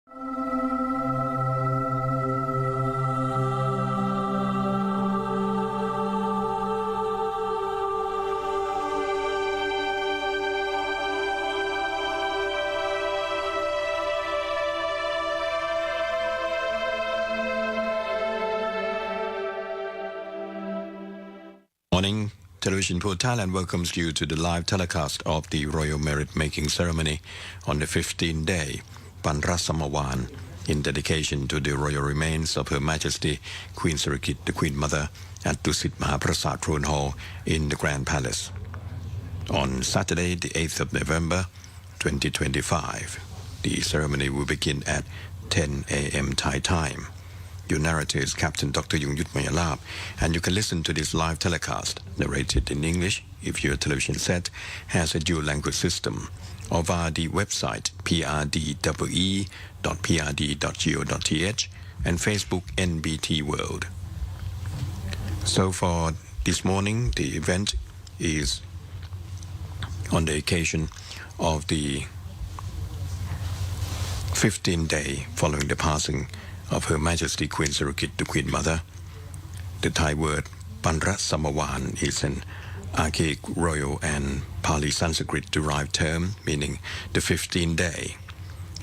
Morning. Television for Thailand welcomes you to the live telecast of the Royal Merit Making Ceremony on the 15th day, Panrasamawan, in dedication to the royal remains of Her Majesty Queen Sirikit, the Queen Mother, at Dusit Maha Prasat Throne Hall in the Grand Palace. On Saturday, the 8th of November, 2025, the ceremony will begin at 10 a.m. Thai time. Your narrator is Captain Dr. Yungyut Mayalab, and you can listen to this live telecast, narrated in English, if your television set has a dual language system, or via the website prde.prd.go.th and Facebook NBT World. So for this morning, the event is on the occasion of the 15th day following the passing of Her Majesty Queen Sirikit, the Queen Mother. The Thai word Panrasamawan is an archaic royal and Pali Sanskrit derived term meaning the 15th day.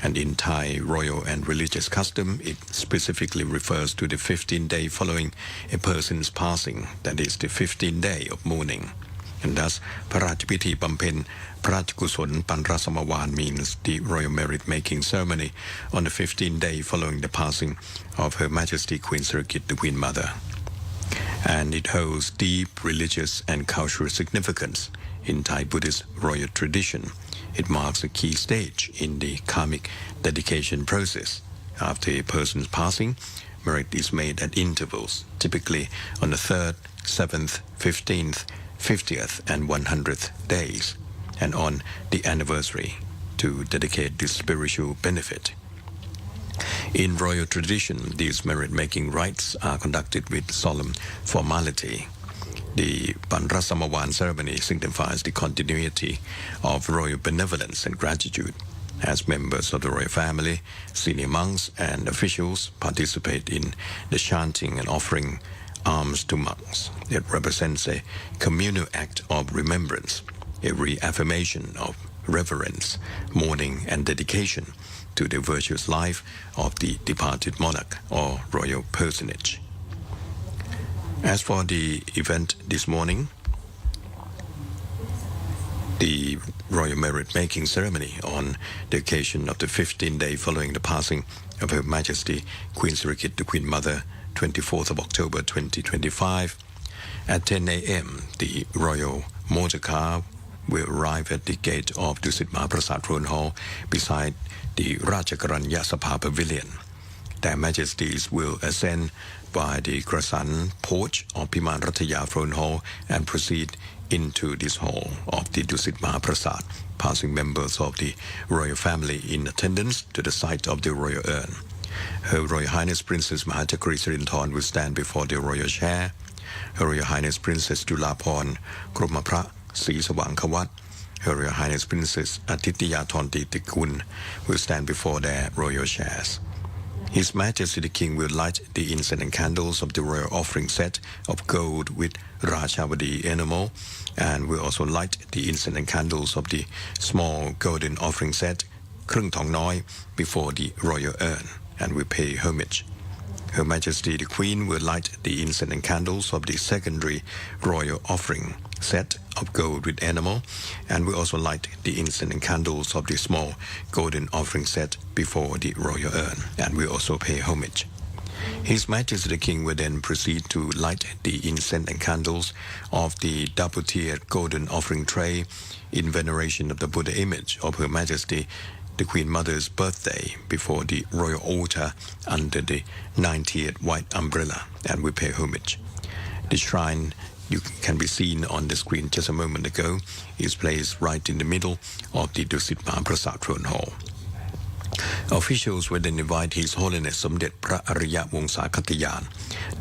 And in Thai royal and religious custom, it specifically refers to the 15th day following a person's passing, that is the 15th day of mourning. And thus, พระราชพิธีบำเพ็ญพระราชกุศลปันรสมวาน means the royal merit making ceremony on the 15th day following the passing of Her Majesty Queen Sirikit, the Queen Mother. And it holds deep religious and cultural significance in Thai Buddhist royal tradition. It marks a key stage in the karmic dedication process. After a person's passing, merit is made at intervals, typically on the 3rd, 7th, 15th, 50th and 100th days, and on the anniversary to dedicate this spiritual benefit. In royal tradition, these merit-making rites are conducted with solemn formality. The Panrasamawan ceremony signifies the continuity of royal benevolence and gratitude, as members of the royal family, senior monks and officials participate in the chanting and offering alms to monks. It represents a communal act of remembrance, a reaffirmation of reverence, mourning and dedication to the virtuous life of the departed monarch or royal personage. As for the event this morning, the royal merit making ceremony on the occasion of the 15th day following the passing of Her Majesty Queen Sirikit, the Queen Mother, 24th of October 2025. At 10 a.m., the royal motor car will arrive at the gate of Dusit Maha Prasat Throne Hall beside the Rajakaranya Sabha Pavilion. Their Majesties will ascend by the Krasan porch of Piman Rataya Throne Hall and proceed into this hall of the Dusit Maha Prasat, passing members of the royal family in attendance to the site of the royal urn. Her Royal Highness Princess Maha Sirintharan will stand before the royal chair. Her Royal Highness Princess Julaporn Kromapra Sri Sawangkawat, Her Royal Highness Princess Atitya Thontitikun will stand before their royal chairs. His Majesty the King will light the incense and candles of the royal offering set of gold with Rajavadi enamel, and will also light the incense and candles of the small golden offering set Krung Thong Noi before the royal urn, and will pay homage. Her Majesty the Queen will light the incense and candles of the secondary royal offering set of gold with enamel, and will also light the incense and candles of the small golden offering set before the royal urn, and will also pay homage. His Majesty the King will then proceed to light the incense and candles of the double-tiered golden offering tray in veneration of the Buddha image of Her Majesty the Queen Mother's birthday before the royal altar under the 9-tiered white umbrella, and will pay homage. The shrine, you can be seen on the screen just a moment ago, is placed right in the middle of the Dusit Maha Prasat Throne Hall. Officials will then invite His Holiness Somdet Phra Ariya Wongsa Khatayaan,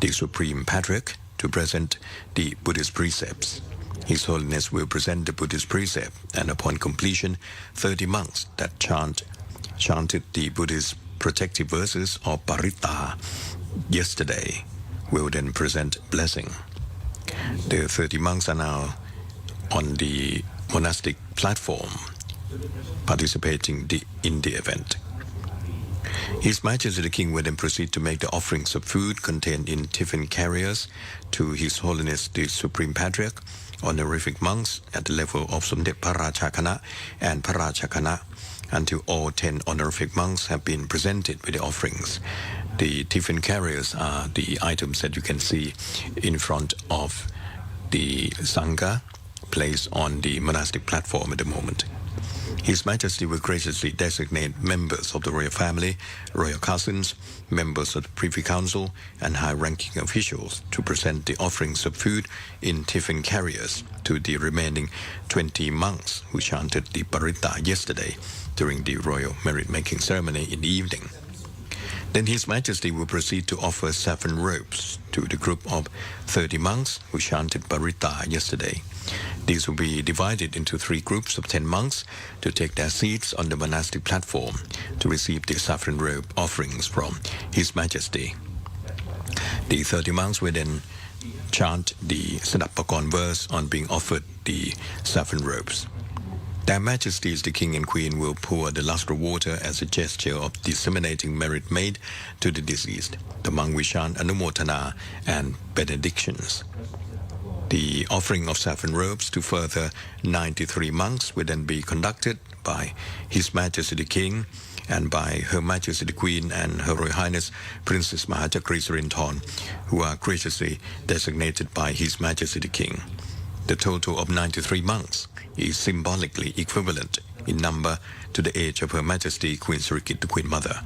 the Supreme Patriarch, to present the Buddhist precepts. His Holiness will present the Buddhist precept, and upon completion, 30 monks that chanted the Buddhist protective verses of Parita yesterday will then present blessing. The 30 monks are now on the monastic platform participating in the event. His Majesty the King will then proceed to make the offerings of food contained in tiffin carriers to His Holiness the Supreme Patriarch, honorific monks at the level of Somdet Parachakana and Parachakana until all 10 honorific monks have been presented with the offerings. The tiffin carriers are the items that you can see in front of the Sangha placed on the monastic platform at the moment. His Majesty will graciously designate members of the royal family, royal cousins, members of the Privy Council, and high-ranking officials to present the offerings of food in tiffin carriers to the remaining 20 monks who chanted the Parita yesterday during the royal merit-making ceremony in the evening. Then His Majesty will proceed to offer saffron robes to the group of 30 monks who chanted Parita yesterday. These will be divided into 3 groups of 10 monks to take their seats on the monastic platform to receive the saffron robe offerings from His Majesty. The 30 monks will then chant the Sadapakon verse on being offered the saffron robes. Their Majesties the King and Queen will pour the lustre water as a gesture of disseminating merit made to the deceased. The monk will chant Anumotana and benedictions. The offering of saffron robes to further 93 monks will then be conducted by His Majesty the King and by Her Majesty the Queen and Her Royal Highness Princess Maha who are graciously designated by His Majesty the King. The total of 93 monks is symbolically equivalent in number to the age of Her Majesty Queen Sirikit, the Queen Mother.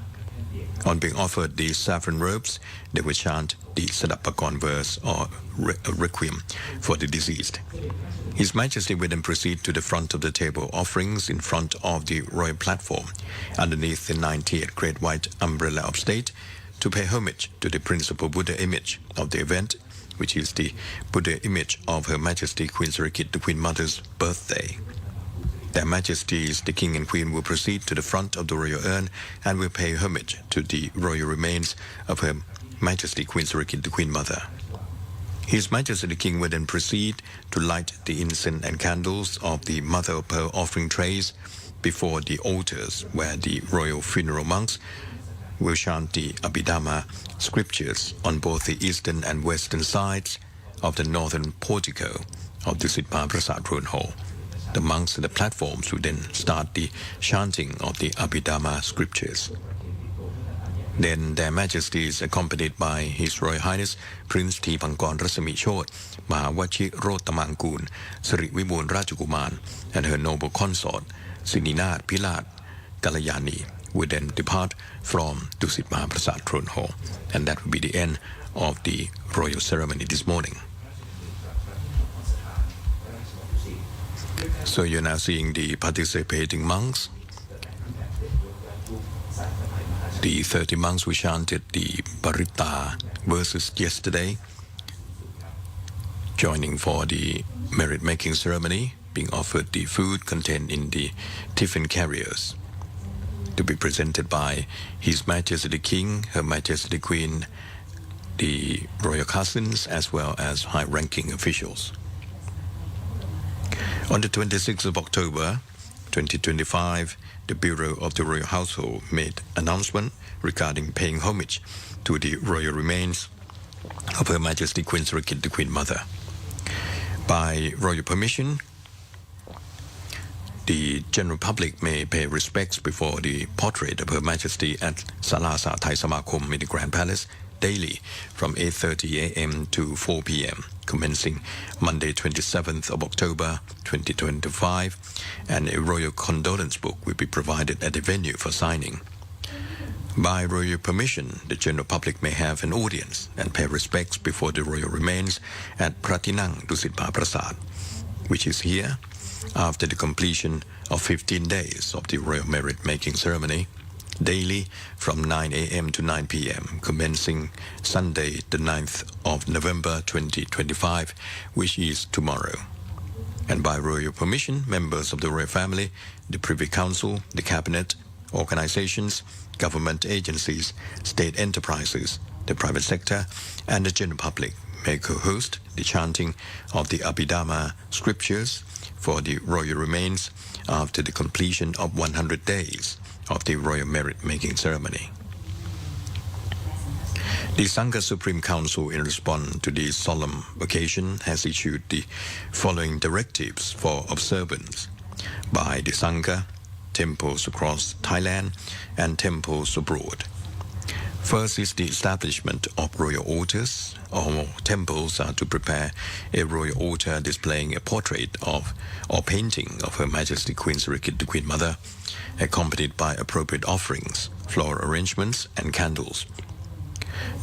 On being offered the saffron robes, they will chant the Sadapakon verse or requiem for the deceased. His Majesty will then proceed to the front of the table offerings in front of the royal platform, underneath the 98th Great White Umbrella of State, to pay homage to the principal Buddha image of the event, which is the Buddha image of Her Majesty Queen Sirikit, the Queen Mother's birthday. Their Majesties the King and Queen will proceed to the front of the royal urn and will pay homage to the royal remains of Her Majesty Queen Sirikit, the Queen Mother. His Majesty the King will then proceed to light the incense and candles of the mother of pearl offering trays before the altars where the royal funeral monks will chant the Abhidhamma scriptures on both the eastern and western sides of the northern portico of Dusit Prasat Hall. The monks at the platforms will then start the chanting of the Abhidhamma scriptures. Then their Majesties, accompanied by His Royal Highness Prince T. Pankon Rasami Chod, Maha Rotamangkun, Sri Vibun Rajakuman, and her noble consort, Sininat Pilat Kalayani, will then depart from Dusit Prasat Hall. And that will be the end of the royal ceremony this morning. So you're now seeing the participating monks. The 30 monks who chanted the Parita verses yesterday, joining for the merit-making ceremony, being offered the food contained in the tiffin carriers, to be presented by His Majesty the King, Her Majesty the Queen, the royal cousins, as well as high-ranking officials. On the 26th of October, 2025, the Bureau of the Royal Household made announcement regarding paying homage to the royal remains of Her Majesty Queen Sirikit, the Queen Mother. By royal permission, the general public may pay respects before the portrait of Her Majesty at Salasa Thai Samakom in the Grand Palace daily from 8:30 a.m. to 4 p.m. commencing Monday 27th of October 2025, and a royal condolence book will be provided at the venue for signing. By royal permission, the general public may have an audience and pay respects before the royal remains at Pratinang Dusit Prasat, which is here, after the completion of 15 days of the royal merit-making ceremony, daily from 9 a.m. to 9 p.m., commencing Sunday, the 9th of November 2025, which is tomorrow. And by royal permission, members of the royal family, the Privy Council, the Cabinet, organizations, government agencies, state enterprises, the private sector, and the general public may co-host the chanting of the Abhidhamma scriptures for the royal remains after the completion of 100 days of the royal merit-making ceremony. The Sangha Supreme Council, in response to the solemn occasion, has issued the following directives for observance by the Sangha, temples across Thailand, and temples abroad. First is the establishment of royal altars. All temples are to prepare a royal altar displaying a portrait of or painting of Her Majesty Queen Sirikit, the Queen Mother, accompanied by appropriate offerings, floral arrangements, and candles.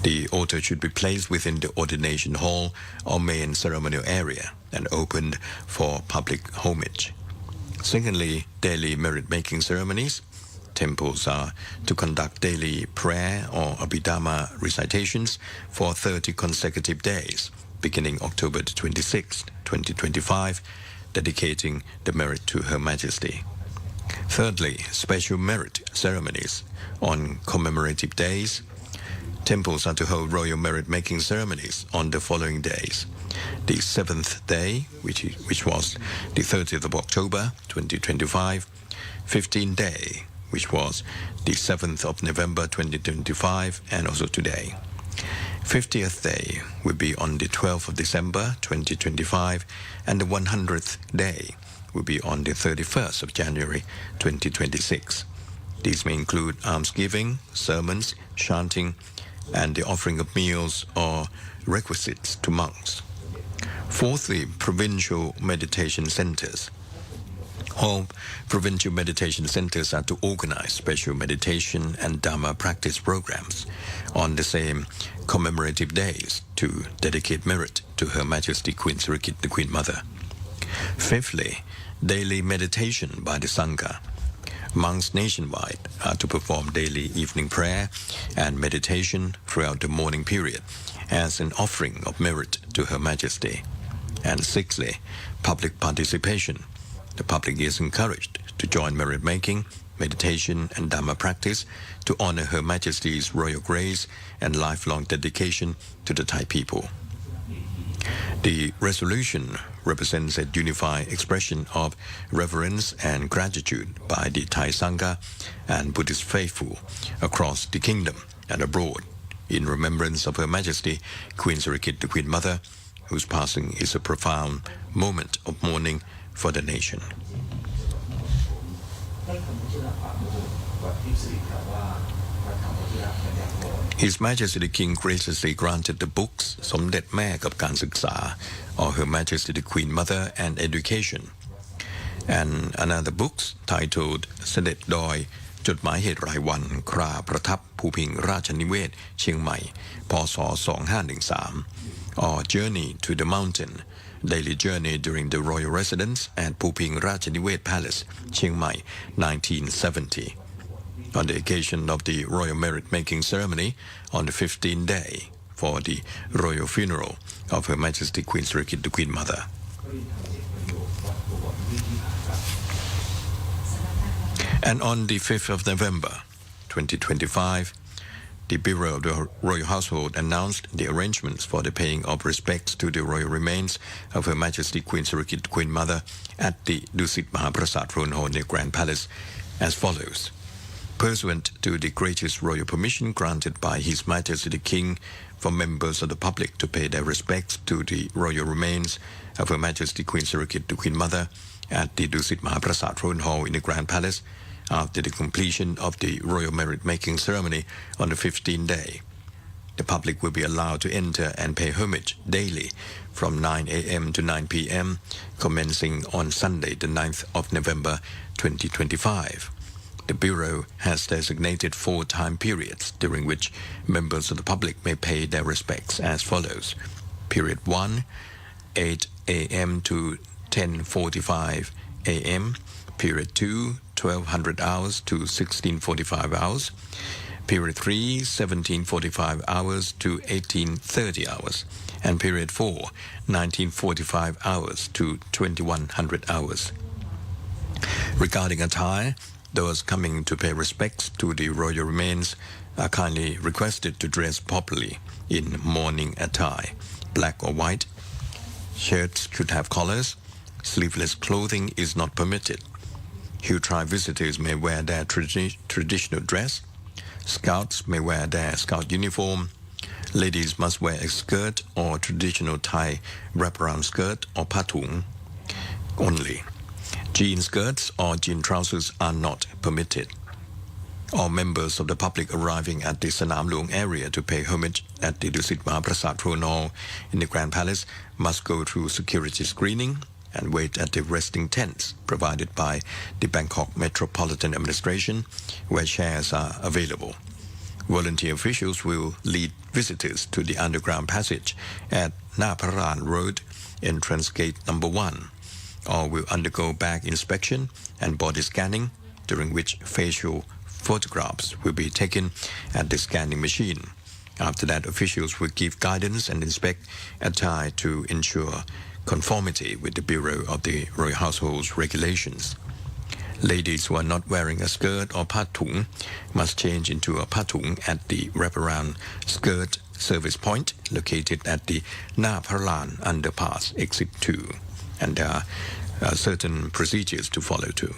The altar should be placed within the ordination hall or main ceremonial area and opened for public homage. Secondly, daily merit-making ceremonies. Temples are to conduct daily prayer or Abhidhamma recitations for 30 consecutive days, beginning October 26, 2025, dedicating the merit to Her Majesty. Thirdly, special merit ceremonies on commemorative days. Temples are to hold royal merit-making ceremonies on the following days. The 7th day, which was the 30th of October, 2025, 15th day, which was the 7th of November 2025, and also today. 50th day will be on the 12th of December 2025, and the 100th day will be on the 31st of January 2026. These may include almsgiving, sermons, chanting, and the offering of meals or requisites to monks. Fourthly, provincial meditation centers. All provincial meditation centers are to organize special meditation and Dhamma practice programs on the same commemorative days to dedicate merit to Her Majesty Queen Sirikit, the Queen Mother. Fifthly, daily meditation by the Sangha. Monks nationwide are to perform daily evening prayer and meditation throughout the morning period as an offering of merit to Her Majesty. And sixthly, public participation. The public is encouraged to join merit-making, meditation, and Dhamma practice to honor Her Majesty's royal grace and lifelong dedication to the Thai people. The resolution represents a unified expression of reverence and gratitude by the Thai Sangha and Buddhist faithful across the kingdom and abroad in remembrance of Her Majesty Queen Sirikit, the Queen Mother, whose passing is a profound moment of mourning for the nation. His Majesty the King graciously granted the books สมเด็จแม่กับการศึกษา or Her Majesty the Queen Mother and Education, and another books titled เสด็จดอยจดหมายเหตุรายวันคราประทับภูพิงราชนิเวศเชียงใหม่พ.ศ. 2513 or Journey to the Mountain, daily journey during the royal residence at Phuping Rajaniwet Palace, Chiang Mai, 1970. On the occasion of the royal merit-making ceremony on the 15th day for the royal funeral of Her Majesty Queen Sirikit, the Queen Mother. And on the 5th of November, 2025, the Bureau of the Royal Household announced the arrangements for the paying of respects to the royal remains of Her Majesty Queen Sirikit, the Queen Mother, at the Dusit Maha Prasat Throne Hall near Grand Palace as follows. Pursuant to the gracious royal permission granted by His Majesty the King for members of the public to pay their respects to the royal remains of Her Majesty Queen Sirikit, the Queen Mother, at the Dusit Maha Prasat Throne Hall in the Grand Palace, after the completion of the royal merit-making ceremony on the 15th day, the public will be allowed to enter and pay homage daily from 9 a.m. to 9 p.m., commencing on Sunday, the 9th of November 2025. The Bureau has designated 4 time periods during which members of the public may pay their respects as follows. Period 1, 8 a.m. to 10:45 a.m. Period 2, 1200 hours to 1645 hours. Period 3, 1745 hours to 1830 hours. And period 4, 1945 hours to 2100 hours. Regarding attire, those coming to pay respects to the royal remains are kindly requested to dress properly in mourning attire, black or white. Shirts should have collars. Sleeveless clothing is not permitted. Hill-tribe visitors may wear their traditional dress. Scouts may wear their scout uniform. Ladies must wear a skirt or traditional Thai wraparound skirt or patung only. Jean skirts or jean trousers are not permitted. All members of the public arriving at the Sanam Luang area to pay homage at the Dusit Maha Prasat Throne Hall in the Grand Palace must go through security screening and wait at the resting tents provided by the Bangkok Metropolitan Administration, where chairs are available. Volunteer officials will lead visitors to the underground passage at Na Praran Road, entrance gate number 1. All will undergo bag inspection and body scanning, during which facial photographs will be taken at the scanning machine. After that, officials will give guidance and inspect attire to ensure conformity with the Bureau of the Royal Household's regulations. Ladies who are not wearing a skirt or patung must change into a patung at the wraparound skirt service point located at the Na Pralan underpass, exit 2. And there are certain procedures to follow too.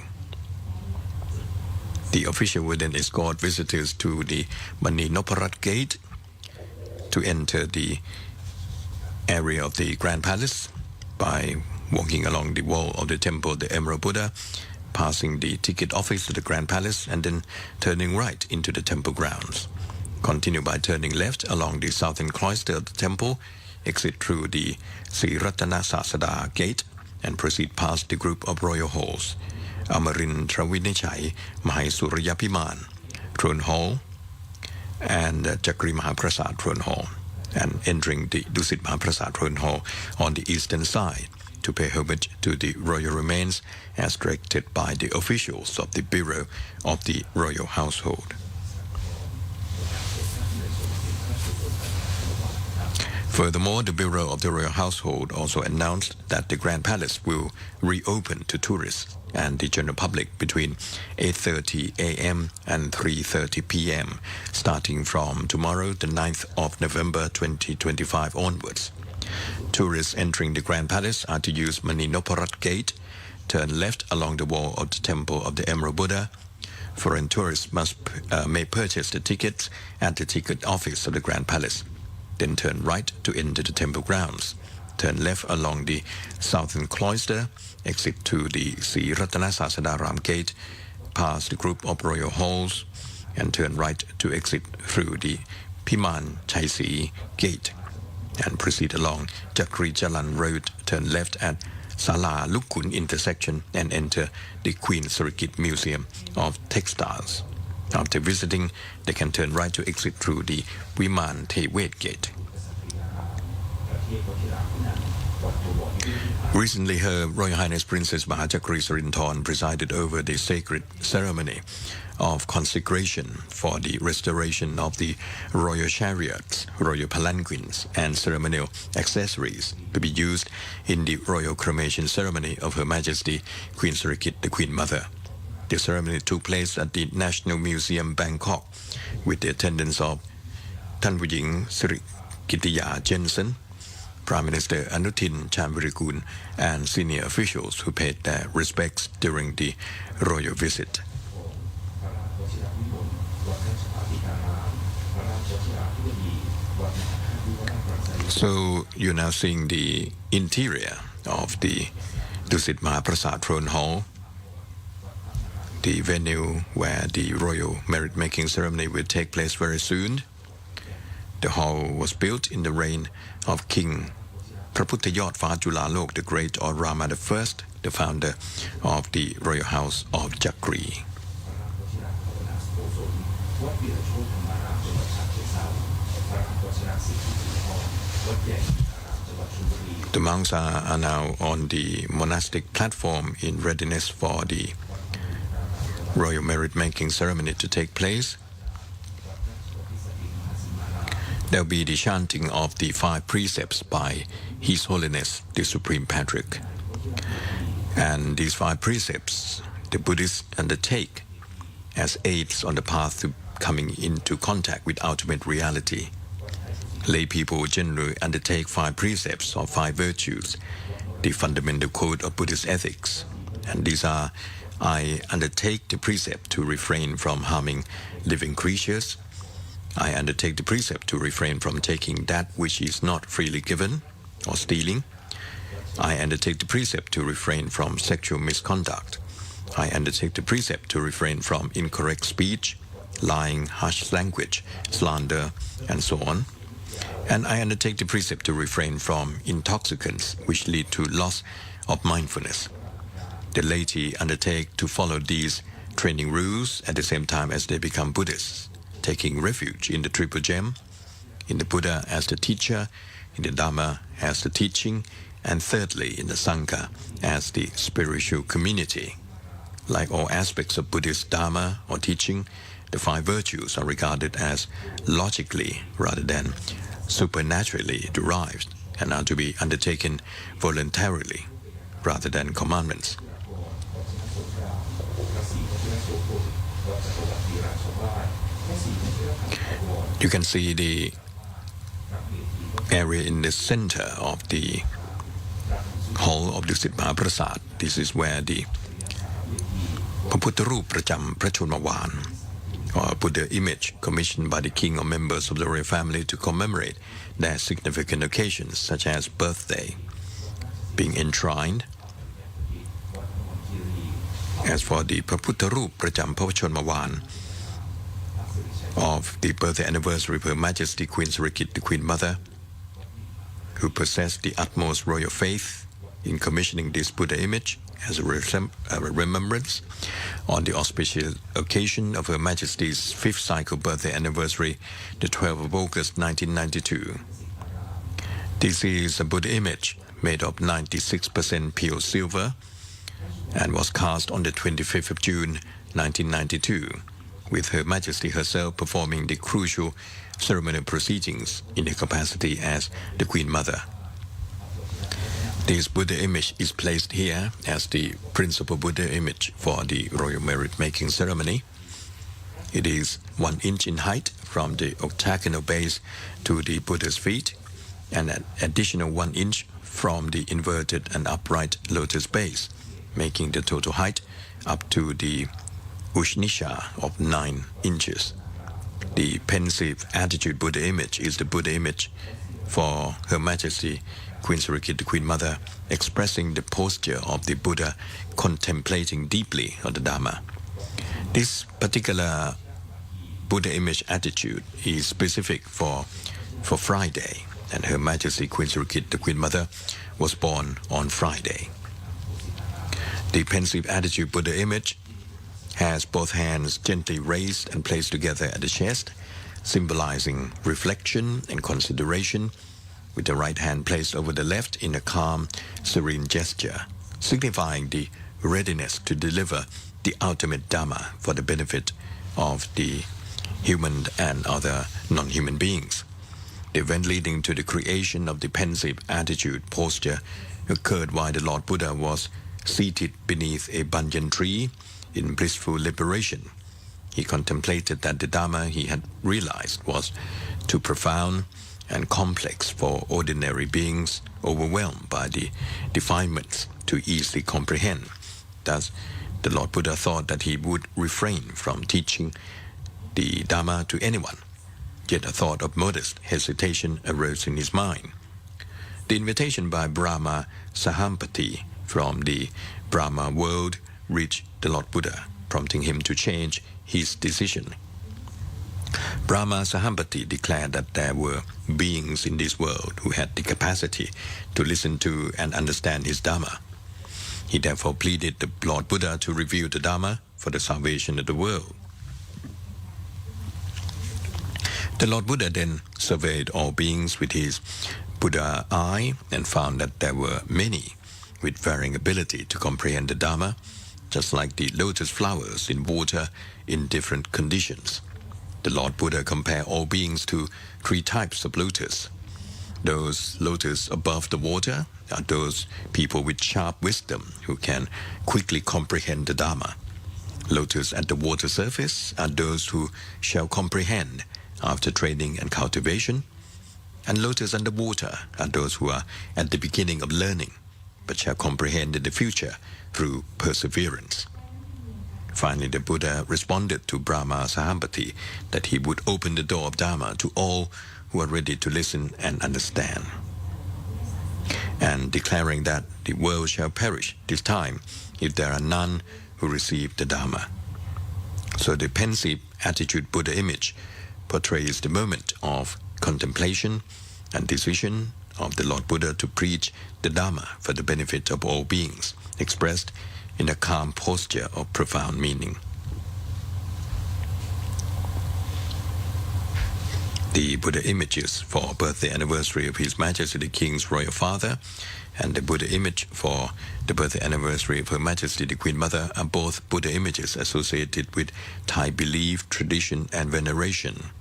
The official will then escort visitors to the Mani Noparat gate to enter the area of the Grand Palace by walking along the wall of the temple of the Emerald Buddha, passing the ticket office of the Grand Palace, and then turning right into the temple grounds. Continue by turning left along the southern cloister of the temple, exit through the Siratana Sasada gate, and proceed past the group of royal halls, Amarin Travinichai Mahaisuryapiman Throne Hall, and Chakri Mahaprasad Throne Hall, and entering the Dusit Mahaprasad Throne Hall on the eastern side to pay homage to the royal remains as directed by the officials of the Bureau of the Royal Household. Furthermore, the Bureau of the Royal Household also announced that the Grand Palace will reopen to tourists and the general public between 8:30 a.m. and 3:30 p.m. starting from tomorrow, the 9th of November 2025 onwards. Tourists entering the Grand Palace are to use Mani Noparat Gate, turn left along the wall of the Temple of the Emerald Buddha. Foreign tourists may purchase the tickets at the ticket office of the Grand Palace. Then turn right to enter the temple grounds. Turn left along the southern cloister, exit to the Sri Ratana Sasadaram gate, pass the group of royal halls, and turn right to exit through the Piman Chaisi gate, and proceed along Chakri Jalan Road, turn left at Sala Lukun intersection, and enter the Queen Sirikit Museum of Textiles. After visiting, they can turn right to exit through the Viman Tewet gate. Recently, Her Royal Highness Princess Maha Sarinthorn presided over the sacred ceremony of consecration for the restoration of the royal chariots, royal palanquins, and ceremonial accessories to be used in the royal cremation ceremony of Her Majesty Queen Sirikit, the Queen Mother. The ceremony took place at the National Museum, Bangkok, with the attendance of Tan Vujing Sirikitiya Jensen, Prime Minister Anutin Chanvirikul, and senior officials who paid their respects during the royal visit. So you're now seeing the interior of the Dusit Mahaprasad Throne Hall, the venue where the royal merit-making ceremony will take place very soon. The hall was built in the reign of King Praputtayot Fa Julalok the Great, or Rama I, the founder of the Royal House of Chakri. The monks are now on the monastic platform in readiness for the royal merit-making ceremony to take place. There will be the chanting of the 5 precepts by His Holiness the Supreme Patriarch. And these 5 precepts, the Buddhists undertake as aids on the path to coming into contact with ultimate reality. Lay people generally undertake 5 precepts or 5 virtues, the fundamental code of Buddhist ethics. And these are: I undertake the precept to refrain from harming living creatures. I undertake the precept to refrain from taking that which is not freely given or stealing. I undertake the precept to refrain from sexual misconduct. I undertake the precept to refrain from incorrect speech, lying, harsh language, slander, and so on. And I undertake the precept to refrain from intoxicants which lead to loss of mindfulness. The laity undertake to follow these training rules at the same time as they become Buddhists, taking refuge in the Triple Gem, in the Buddha as the teacher, in the Dhamma as the teaching, and thirdly in the Sangha as the spiritual community. Like all aspects of Buddhist Dhamma or teaching, the 5 virtues are regarded as logically rather than supernaturally derived and are to be undertaken voluntarily rather than commandments. You can see the area in the center of the hall of Dusit Maha Prasat. This is where the พระพุทธรูปประจำพระชนมวาล or Buddha image commissioned by the king or members of the royal family to commemorate their significant occasions such as birthday being enshrined. As for the พระพุทธรูปประจำพระชนมวาล of the birthday anniversary of Her Majesty Queen Sirikit, the Queen Mother, who possessed the utmost royal faith in commissioning this Buddha image as a remembrance on the auspicious occasion of Her Majesty's 5th cycle birthday anniversary, the 12th of August 1992. This is a Buddha image made of 96% pure silver and was cast on the 25th of June 1992, with Her Majesty herself performing the crucial ceremonial proceedings in her capacity as the Queen Mother. This Buddha image is placed here as the principal Buddha image for the royal merit making ceremony. It is 1 inch in height from the octagonal base to the Buddha's feet, and an additional 1 inch from the inverted and upright lotus base, making the total height up to the Ushnisha of 9 inches. The pensive attitude Buddha image is the Buddha image for Her Majesty Queen Sirikit, the Queen Mother, expressing the posture of the Buddha contemplating deeply on the Dhamma. This particular Buddha image attitude is specific for Friday, and Her Majesty Queen Sirikit, the Queen Mother, was born on Friday. The pensive attitude Buddha image has both hands gently raised and placed together at the chest, symbolizing reflection and consideration, with the right hand placed over the left in a calm, serene gesture, signifying the readiness to deliver the ultimate Dhamma for the benefit of the human and other non-human beings. The event leading to the creation of the pensive attitude posture occurred while the Lord Buddha was seated beneath a banyan tree in blissful liberation. He contemplated that the Dhamma he had realized was too profound and complex for ordinary beings overwhelmed by the defilements to easily comprehend. Thus, the Lord Buddha thought that he would refrain from teaching the Dhamma to anyone. Yet a thought of modest hesitation arose in his mind. The invitation by Brahma Sahampati from the Brahma world reached the Lord Buddha, prompting him to change his decision. Brahma Sahampati declared that there were beings in this world who had the capacity to listen to and understand his Dhamma. He therefore pleaded the Lord Buddha to reveal the Dhamma for the salvation of the world. The Lord Buddha then surveyed all beings with his Buddha eye and found that there were many with varying ability to comprehend the Dhamma, just like the lotus flowers in water in different conditions. The Lord Buddha compared all beings to 3 types of lotus. Those lotus above the water are those people with sharp wisdom who can quickly comprehend the Dhamma. Lotus at the water surface are those who shall comprehend after training and cultivation, and lotus underwater are those who are at the beginning of learning, but shall comprehend in the future through perseverance. Finally, the Buddha responded to Brahma Sahampati that he would open the door of Dharma to all who are ready to listen and understand, and declaring that the world shall perish this time if there are none who receive the Dharma. So the pensive attitude Buddha image portrays the moment of contemplation and decision of the Lord Buddha to preach the Dharma for the benefit of all beings, expressed in a calm posture of profound meaning. The Buddha images for birthday anniversary of His Majesty the King's Royal Father and the Buddha image for the birthday anniversary of Her Majesty the Queen Mother are both Buddha images associated with Thai belief, tradition, and veneration.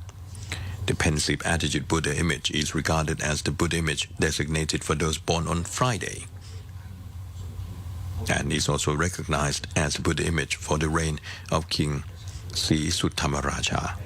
The pensive attitude Buddha image is regarded as the Buddha image designated for those born on Friday, and is also recognized as the Buddha image for the reign of King Srisutthamaraja.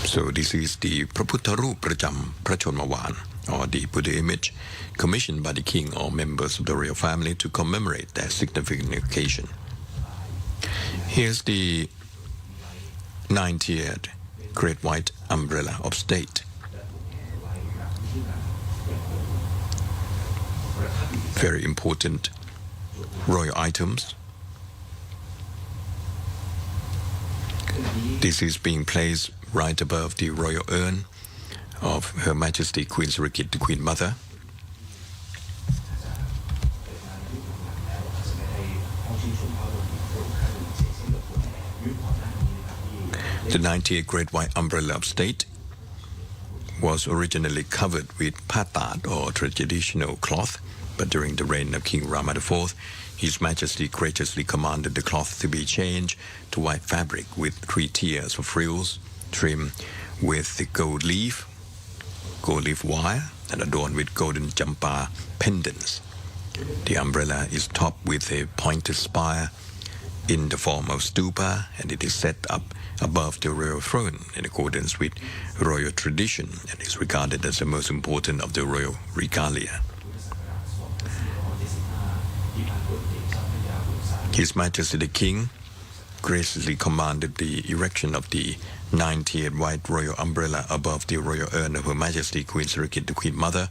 So this is the พระพุทธรูปประจำพระชนมวาล or the Buddha image commissioned by the king or members of the royal family to commemorate that significant occasion. Here's the 90th Great White Umbrella of State. Very important royal items. This is being placed right above the royal urn of Her Majesty Queen Sirikit, the Queen Mother. The 90th Great White Umbrella of State was originally covered with patat or traditional cloth, but during the reign of King Rama IV, His Majesty graciously commanded the cloth to be changed to white fabric with 3 tiers of frills trimmed with the gold leaf wire, and adorned with golden jampa pendants. The umbrella is topped with a pointed spire in the form of stupa, and it is set up above the royal throne in accordance with royal tradition, and is regarded as the most important of the royal regalia. His Majesty the King graciously commanded the erection of the 90th white royal umbrella above the royal urn of Her Majesty Queen Sirikit, the Queen Mother,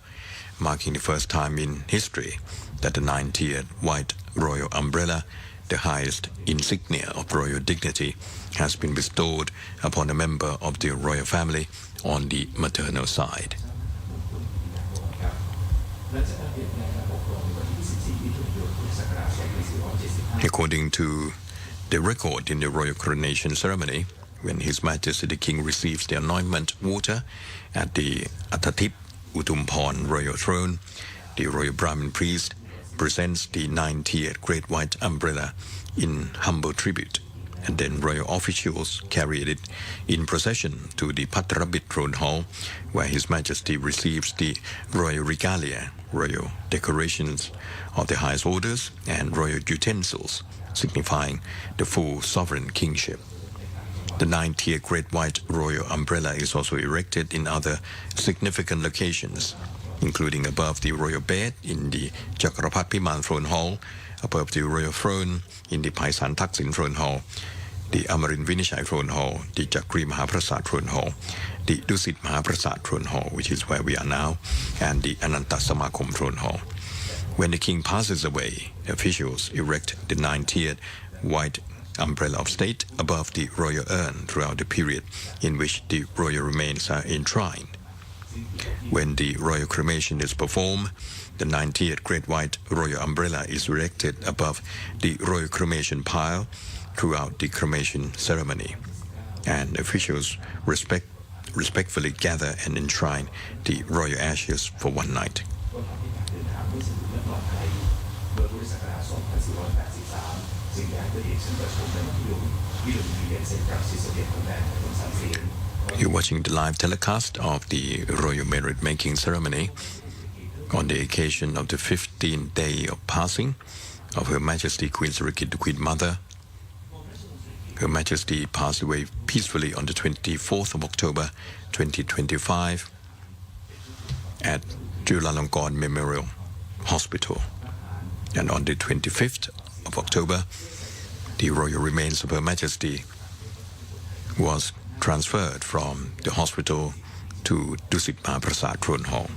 marking the first time in history that the 90th white royal umbrella, the highest insignia of royal dignity, has been bestowed upon a member of the royal family on the maternal side. According to the record in the royal coronation ceremony, when His Majesty the King receives the anointment water at the Atatip Utumporn royal throne, the royal Brahmin priest presents the 90th Great White Umbrella in humble tribute, and then royal officials carried it in procession to the Patrabit throne hall, where His Majesty receives the royal regalia, royal decorations of the highest orders, and royal utensils, signifying the full sovereign kingship. The 90th Great White Royal Umbrella is also erected in other significant locations, including above the royal bed in the Chakrapat Piman throne hall, above the royal throne in the Paisan Taksin throne hall, the Amarin Vinishai throne hall, the Chakri Maha Prasat throne hall, the Dusit Maha Prasat throne hall, which is where we are now, and the Ananta Samakom throne hall. When the king passes away, officials erect the 90th White Umbrella of State above the royal urn throughout the period in which the royal remains are enshrined. When the royal cremation is performed, the 90th Great White Royal Umbrella is erected above the royal cremation pile throughout the cremation ceremony, and officials respectfully gather and enshrine the royal ashes for one night. You're watching the live telecast of the Royal Merit Making Ceremony on the occasion of the 15th day of passing of Her Majesty Queen Sirikit, the Queen Mother. Her Majesty passed away peacefully on the 24th of October 2025 at Chulalongkorn Memorial Hospital. And on the 25th of October, the royal remains of Her Majesty was transferred from the hospital to Dusit Maha Prasat Throne Hall.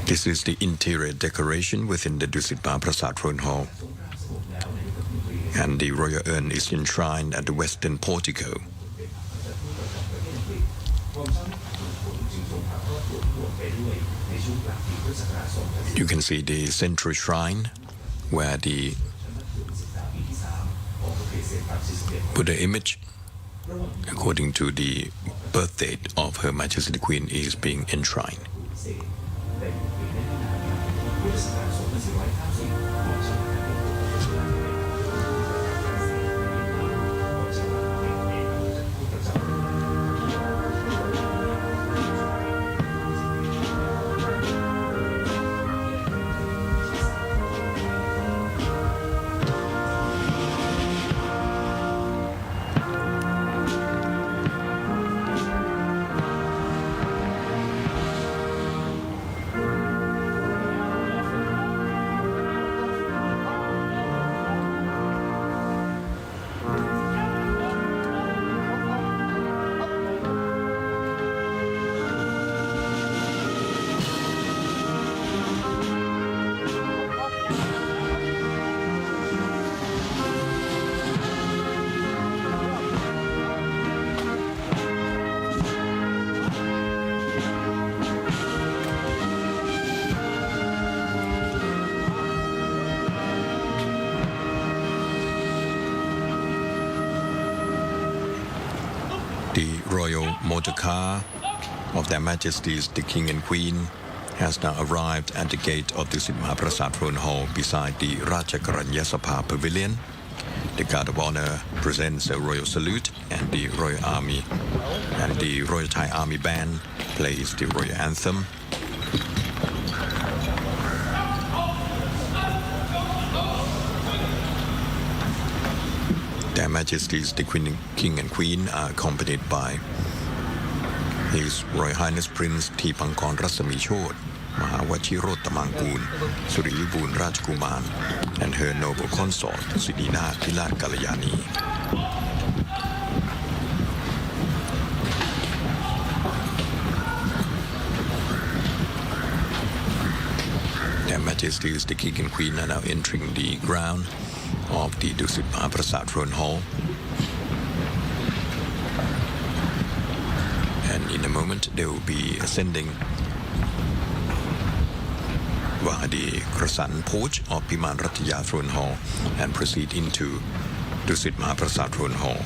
This is the interior decoration within the Dusit Maha Prasat Throne Hall, and the royal urn is enshrined at the western portico. You can see the central shrine where the Buddha image, according to the birth date of Her Majesty the Queen, is being enshrined. The royal motor car of Their Majesties the King and Queen has now arrived at the gate of Dusit Maha Prasat Throne Hall beside the Rajakaranya Sabha Pavilion. The Guard of Honor presents a royal salute, and the Royal Army and the Royal Thai Army Band plays the royal anthem. Their Majesties the King and Queen are accompanied by His Royal Highness Prince Tipankon Rasami Chod, Maha Wachirot Tamangpoon, Suriliboon Rajkuman, and her noble consort Sidina Tilat Kalayani. Their Majesties the King and Queen are now entering the ground of the Dusit Maha Prasat Throne Hall, and in a moment they will be ascending via the Crescent Porch of Piman Rataya Throne Hall and proceed into Dusit Maha Prasat Throne Hall,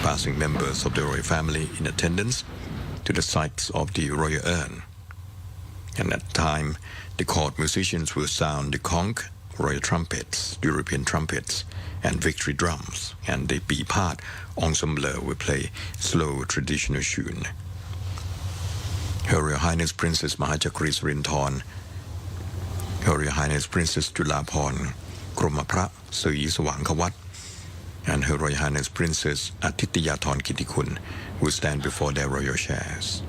passing members of the royal family in attendance to the sites of the royal urn. And at the time, the court musicians will sound the conch, royal trumpets, European trumpets, and victory drums, and the B part ensemble will play slow traditional tune. Her Royal Highness Princess Mahachakri Srinthorn, Her Royal Highness Princess Julapon Kromapra Sui Swankawat, and Her Royal Highness Princess Atityathon Kitikun will stand before their royal chairs.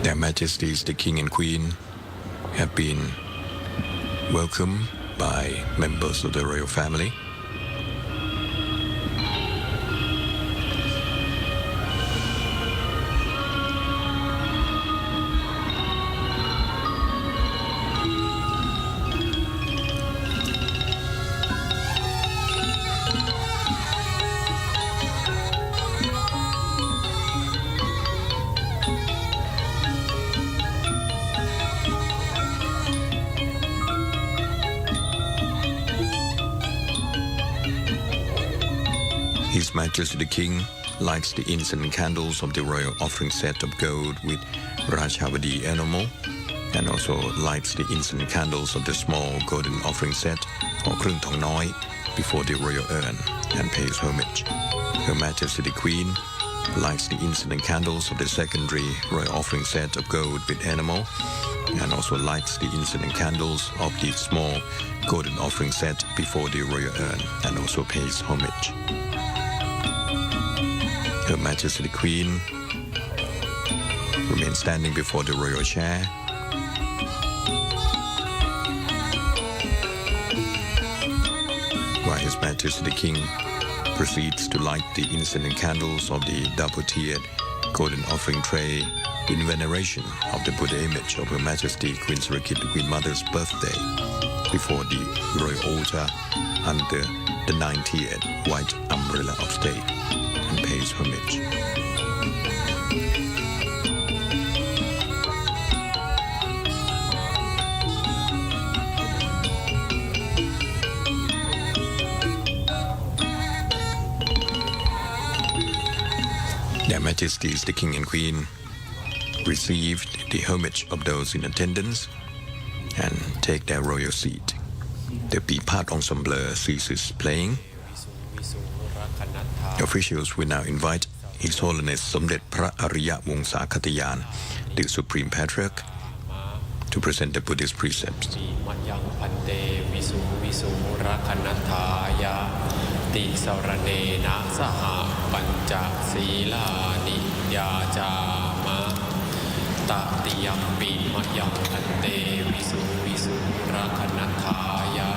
Their Majesties the King and Queen have been welcomed by members of the royal family. His Majesty the King lights the incense candles of the royal offering set of gold with Rajavadi enamel and also lights the incense candles of the small golden offering set or krung thong noi before the royal urn and pays homage. Her Majesty the Queen lights the incense candles of the secondary royal offering set of gold with animal and also lights the incense candles of the small golden offering set before the royal urn and also pays homage. Her Majesty the Queen remains standing before the royal chair while His Majesty the King proceeds to light the incense candles of the double-tiered golden offering tray in veneration of the Buddha image of Her Majesty Queen Sirikit, the Queen Mother's birthday, before the royal altar under the 9-tiered white umbrella of state and pays homage. Their Majesties the King and Queen received the homage of those in attendance and take their royal seat. The Pipat Ensemble ceases playing. Officials will now invite His Holiness Somdet Phra Ariya Wongsa Khatayaan, the Supreme Patriarch, to present the Buddhist precepts.ติสรเนนะสหปัญจศีลานิยาจามะตติยัมปิมะยังพันเตวิสุวิสุรคนัฏฐายะ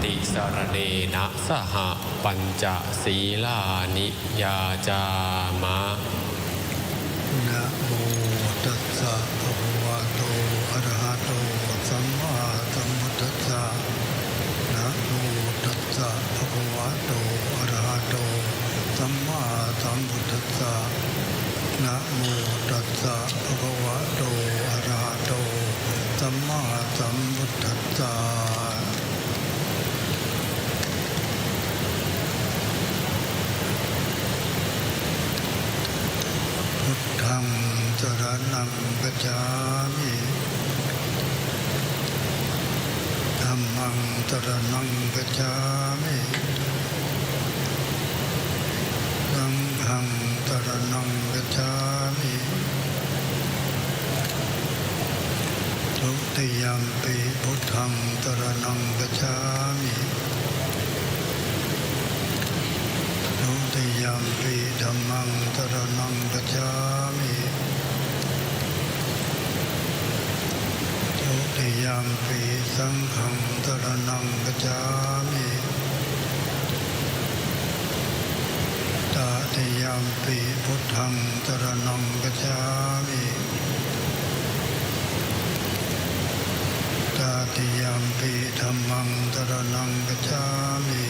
ติสรเนนะสหปัญจศีลานิยาจามะนะโมตัสสะภะคะวะโตอะระหะโตสัมมาสัมพุทธัสสะนะโมตัสสะภะคะวะโตอะระหะโตสัมมาสัมพุทธัสสะนะโมตัสสะภะคะวะโตอะระหะโตสัมมาสัมพุทธัสสะพุทธังสรณังคัจฉามิธัมมังสรณังคัจฉามิสังฆังสรณังคัจฉามิทุติยัมปิพุทธังสรณังคัจฉามิทุติยัมปิธัมมังสรณังคัจฉามิทุติยัมปิสังฆังสรณังคัจฉามิตติยัมปิพุทธังสรณังคัจฉามิตติยัมปิธัมมังสรณังคัจฉามิ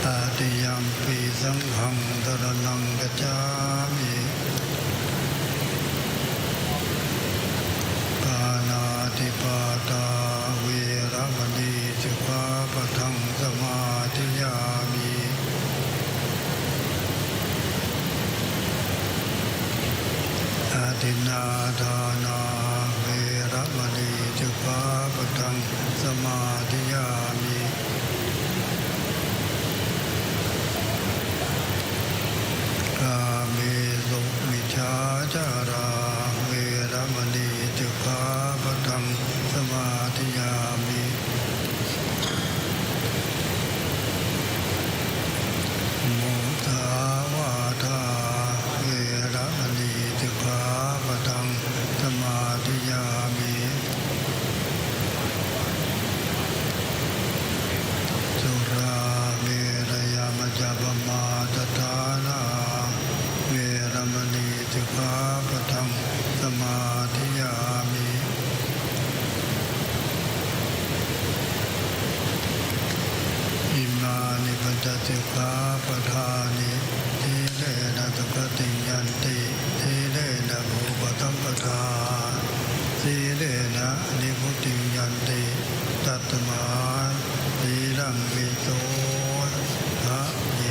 ตติยัมปิสังฆังสรณังคัจฉามิปานาติปาตาเวรมณีสิกขาปะทังสมาธิยามิอาทินนาทานาเวรมณีสิกขาปะทังสมาธิยามิกาเมสุมิจฉาจาราเวรมณีสิกขาปะทังสมาธิยามิมุสาวาทาเวรมณีสิกขาปะทังสมาธิยามิสุราเมรยามจจปมาทฐานาเวรมณีสิกขาปะทังสมาธิยามิอิมานิปัญจสิกขาปทานิทีเลนะตุกติยันติทีเลนะภูปตัมปทาทีเลนะนิพุติยันติตัตมาทีลังวิโสทะเย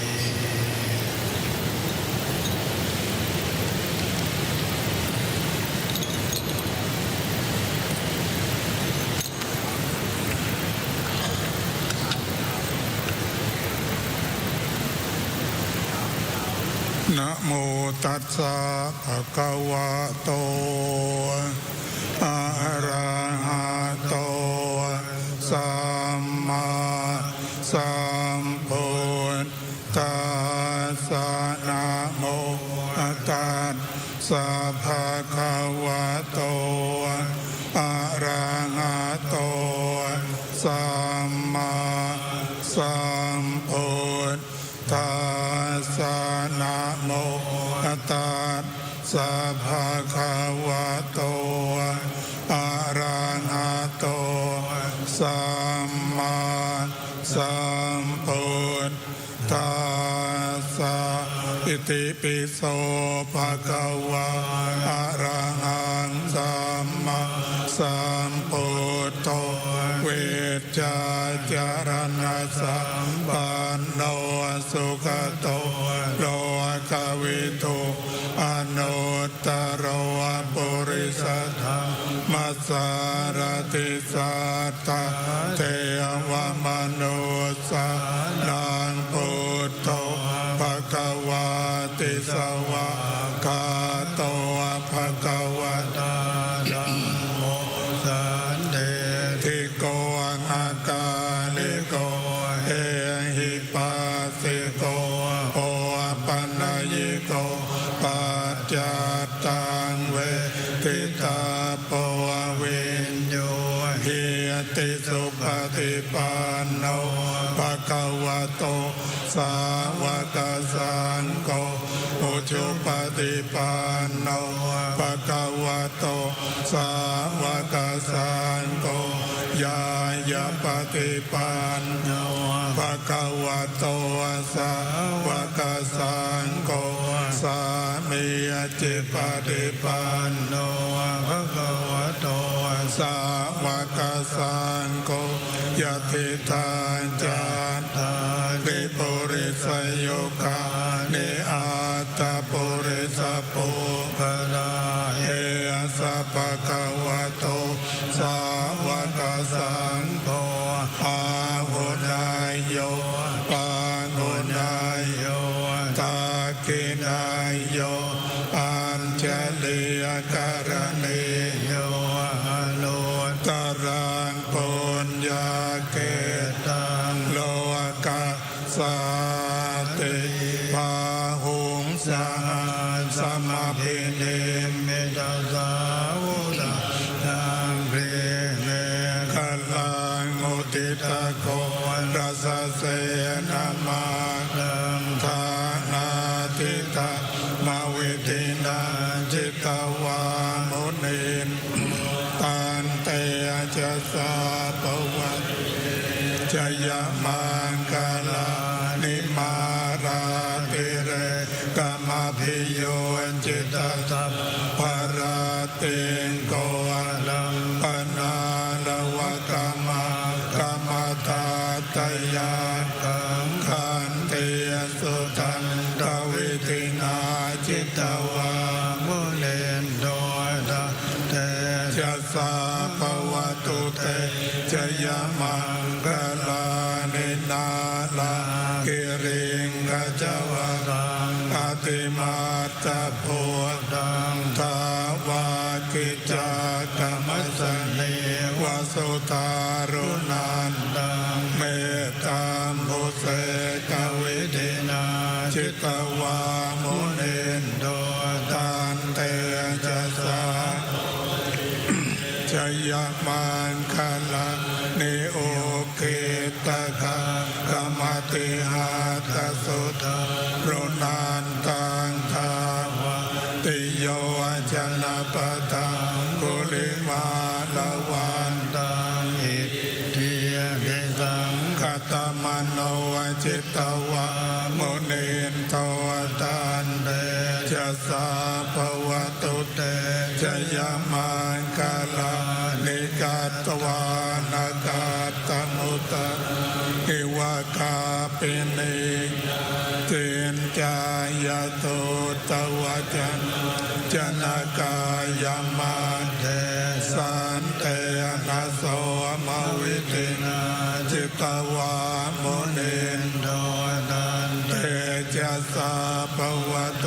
นะโมตัสสะภะคะวะโตอะระหะโตสัมมาสัมพุทธัสสะนะโมตัสสะภะคะวะโตอะระหะโตสัมมาสัมพุทธัสสะนะโมตัสสะภะคะวะโตอะระหะโตสัมมาสัมพุทธัสสะอิติปิโสภะคะวะอะระหังสัมมาสัมพุทโธเวชชาจารณะสัมปันโนสุขโตโลกวิทูอนุตตรวะปุริสธรรมัสสารติสัตตะเทวมนุสสานังพุทโธภะคะวะติสวะกาโตภะคะวะตาธัมโมสันเดทิโกอาการิโกเอหิปัสสิโกโอปัญญิโกปัจจัตตังเวทิตาโปวินโยหิติสุปฏิปันโนภะคะวะโตสาวกสังโฆอุชุปฏิปันโนภะคะวะโตสาวกสังโฆญาญาปฏิปันโนภะคะวะโตสาวกสังโฆสามีจิปฏิปันโนภะคะวะโตสาวกสังโฆยะติทานจัตตาริปุริสโยคานิอาตปุริสปุปนาเอสัพพะคะวะโตสาวกสังโฆอาหุนายโยปาหุนายโยตากินายโยอัญชลียการณิโยอนุตตรังปุญญาเกตังโลกาสาติภาหุงสาสมาภิเนมิตาสาวุตตังเรเนกัลลังมุติตะโกรัสเสนามาตังทานาทิตามาวิตินาจิตวามุนินตันเตจะสาปวัตจยมังคลานิมาราติเรกามภิโยจิตตัพพารติงโกลัมปนาลวะกามากามตาตยากังขันเตสุตันตวิตินาจิตวามุเลนโดดาเตจะสาภวตุเตจยมังคลานินาลากิริงกจวรังอติมาตะโพดังทาวากิจากรรมสเนวสุตารุนันดังเมตตามบุเสกวิธินาจิตวามุนินโดตันเตจะสาจยมังคลานิโอเกตกากรรมติหาตสุตารุนันตังทาวาติโยจนะปะตังกุลิมาลวันตังอิทิยภิสังคตมโนจิตวามุนินโตตันเตจะสาภวตุเตจยมังคลานิกัตวานากาตมุตตะอิวากาปินิเตนจายโตตวะจันจนากายมาเทสันเตนะโสมวิตินาจิตวามุนินโดนันเตจะสาภวตุ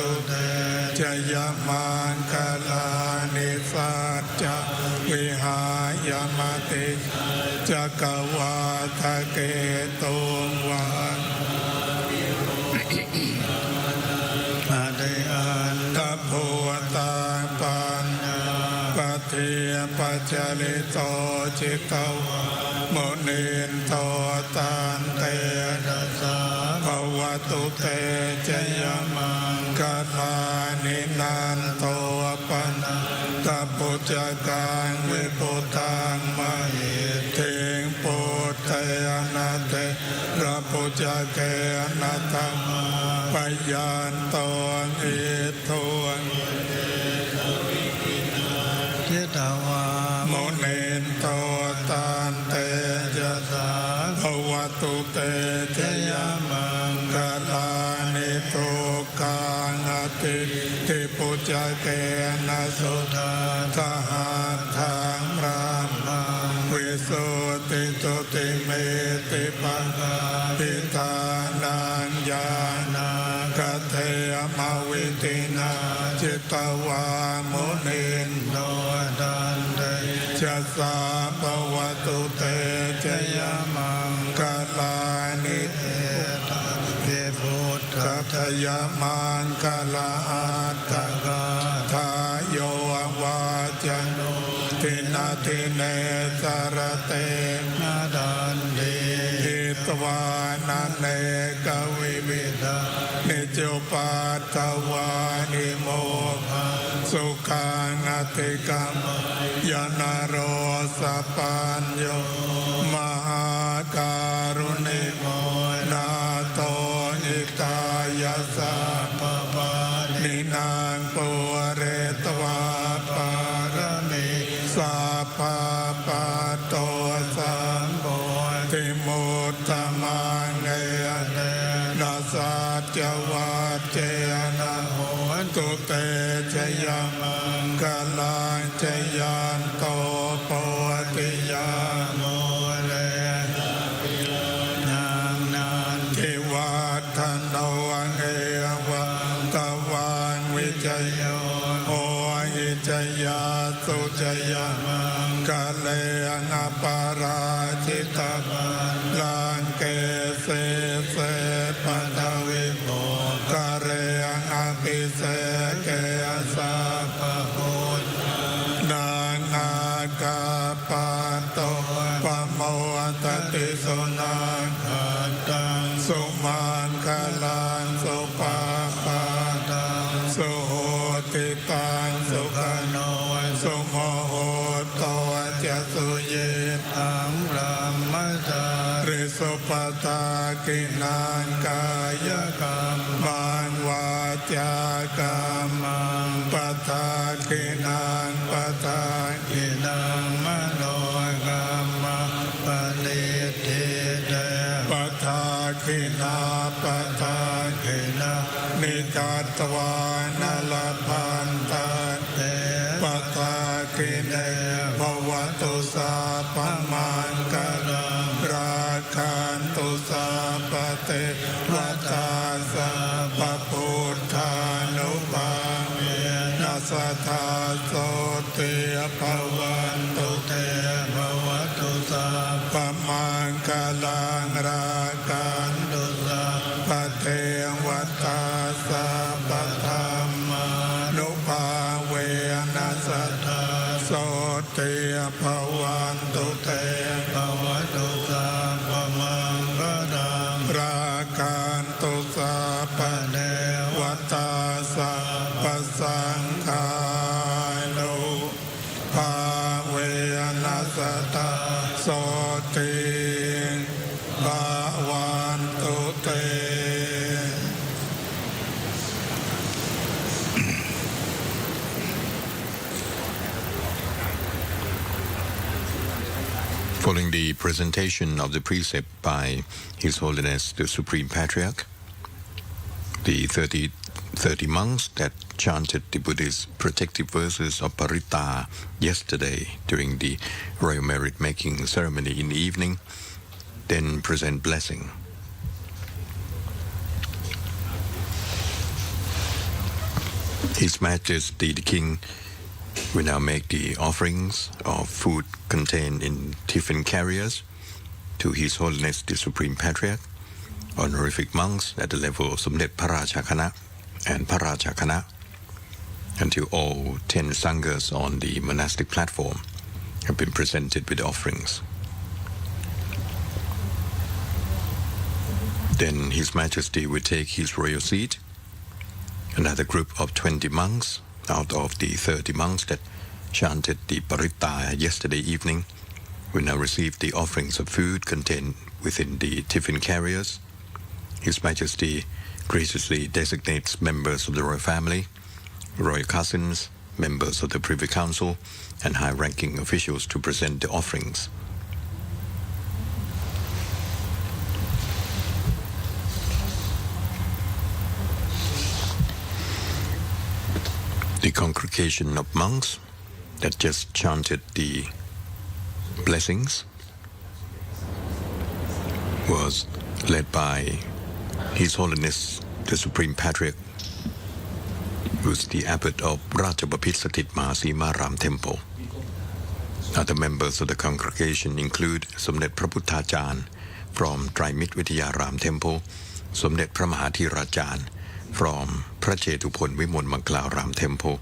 ติจักวาทะเกตุวาอาเดอันตะโพตาปัญญาปะเทปัจจลิโตจิตวะโมเนนโตตันเตนะสาภวตุเตจยมังคลานินันโตปันตะปุจกังวิปุตังมหิเทงปุตเตนะเตระปุจเกนะตัมปยันโตอิโททิตวาโมเนนโตตันเตจะสาภวตุเตจยมังคลานิโตกังอติติปุจเกนะสุทาทหาทังรามังวิสุติตุติเมติปังกาปิตานังญาณาคเทมวิตินาจิตวาโมเนนโตตันเตจะสาภวตุเตจยมังคลานิเตเทพุทธทยมังคลาอัตถกาทายโยวาจันโนทินาทิเนสรเตนาดันเดหิตวานันเนกวิวิทานิจุปัตตวานิโมภะสุขังอติกัมยานโรสปัญโยมหาการุณิโมนาโตอิตายาสัพพะนินางปุเรตวาปารมิสัพพะปัตโตสัมโพธิมุตตมังเอเนนะสัจจวัจเจนะโหตุเตชยมังคลังชยันโตโพธิยาโมเลนังนันทิวัฒโนเอวังตวังวิจโยโอหิจยาสุจยมังคะเลนะปาราชิตปันลังเกเสเสปัตวิโมกะเรอะปิเสเกสัพพพุทธนางอากาปาโตปะโมตติสุนังขันตังสุมังคลังสุปาปาตังสุโหติตังสุขโนสุโมโหโตจะสุเยตังพระมัจจาริสุปตากินังกายกรรมังวาจากรรมังปทากินังปทากินังมโนกรรมังปณิทิเตปทากินาปทากินานิจัตวานลพันตเตปทากิเนภวตุสาปมังกลังราคันตุสาปเตวัตตาสาปพุทธานุภาเวนัสธาโสติภวันตุเตภวตุสาปมังกลังราคันตุสาปเตวัตตาสาปธรรมานุภาเวนัสธาโสติภวันตุเตภวตุสาปมังกลังราคันตุสาปเนวัตตาสาปสังฆานุภาเวนัสธาโสติภวันตุเต Following the presentation of the precept by His Holiness the Supreme Patriarch, the 30 monks that chanted the Buddhist protective verses of Parita yesterday during the royal merit making ceremony in the evening, then present blessing. His Majesty the King We now make the offerings of food contained in tiffin carriers to His Holiness the Supreme Patriarch, honorific monks at the level of Somdet Paracha Kana and Paracha Kana, until all 10 sanghas on the monastic platform have been presented with offerings. Then His Majesty will take his royal seat. Another group of 20 monks out of the 30 monks that chanted the Paritta yesterday evening will now receive the offerings of food contained within the tiffin carriers. His Majesty graciously designates members of the royal family, royal cousins, members of the Privy Council, and high-ranking officials to present the offerings. The congregation of monks that just chanted the blessings was led by His Holiness the Supreme Patriarch, who's the abbot of Rajabapit Satit Mahasimaram Temple. Other members of the congregation include Somdet Praputthajan from Trimit Vityaram Temple, Somdet Pramahathirajan from Prachetupon Vimol Mangalaram Temple,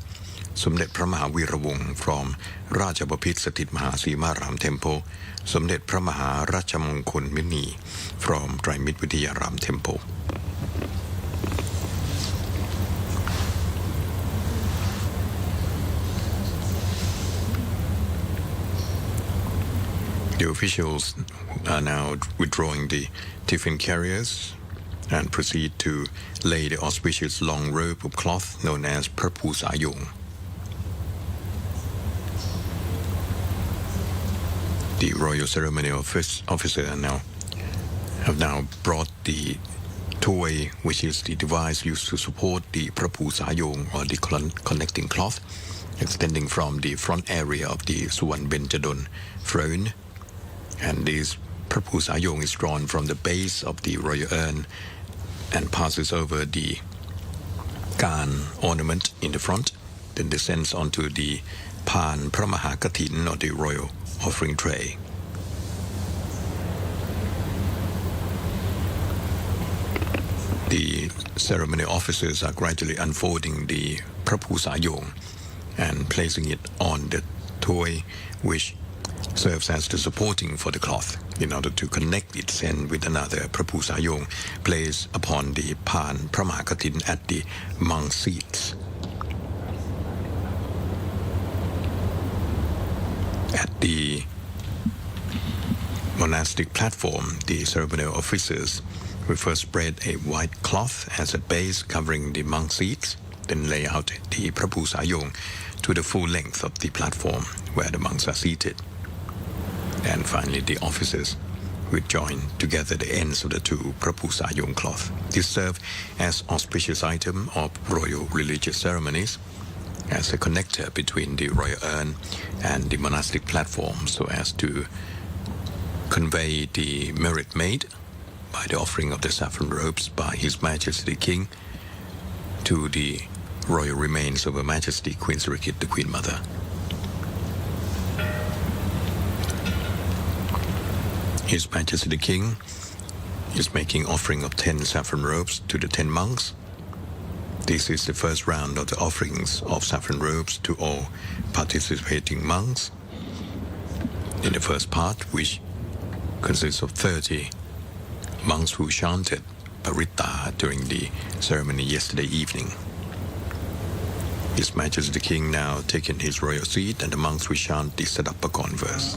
Somdet Pramahaviravung from Rajabapit Satit Mahasimaram Temple, Somdet Pramaha Rachamongkol Mini from Trimit Vityaram Temple. The officials are now withdrawing the tiffin carriers and proceed to lay the auspicious long robe of cloth known as Prapu Sayong. The royal ceremonial officer have now brought the toy, which is the device used to support the Prapu Sayong, or the connecting cloth, extending from the front area of the Suwan Benjadon throne. And this Prapu Sayong is drawn from the base of the royal urn and passes over the Kan ornament in the front, then descends onto the Pan Pramahakatin, or the royal offering tray. The ceremony officers are gradually unfolding the Prapu Sayong and placing it on the toy, which serves as the supporting for the cloth in order to connect its end with another Prapu Sayong placed upon the Pan Pramakatin at the monk seats. At the monastic platform, the ceremonial officers will first spread a white cloth as a base covering the monk seats, then lay out the Prapu Sayong to the full length of the platform where the monks are seated. And finally, the officers will join together the ends of the two Prapu Sayong cloth. This serves as auspicious item of royal religious ceremonies, as a connector between the royal urn and the monastic platform, so as to convey the merit made by the offering of the saffron robes by His Majesty the King to the royal remains of Her Majesty Queen Sirikit, the Queen Mother. His Majesty the King is making offering of 10 saffron robes to the 10 monks. This is the first round of the offerings of saffron robes to all participating monks. In the first part, which consists of 30 monks who chanted Paritta during the ceremony yesterday evening. His Majesty the King now taken his royal seat, and the monks will chant the Sadapakon verse.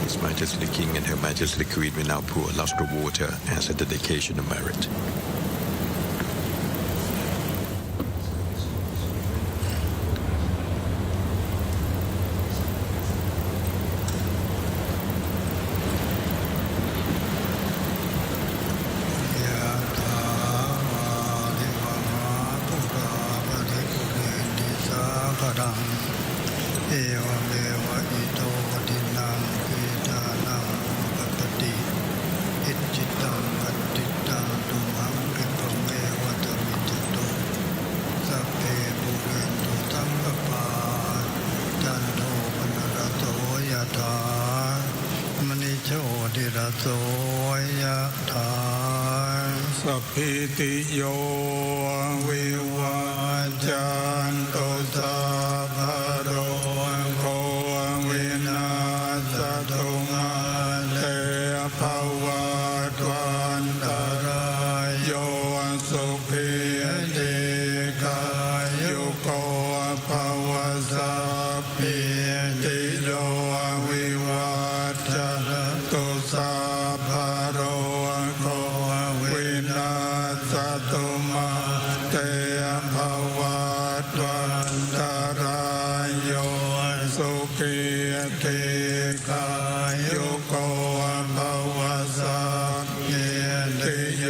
His Majesty the King and Her Majesty the Queen will now pour lustre water as a dedication of merit. โสยถาสัพพิติโยวิวัจจันตุสัพพะโรโควินาศตุมาเตภวัตวันตรายโยสุขีติกายุโกภวสัพพิติโยวิวัจจันตุสัพพะโรโควินาศตุมาเตภวัตวันตรายโยสุขีติกายุโกภวสัพพิติโย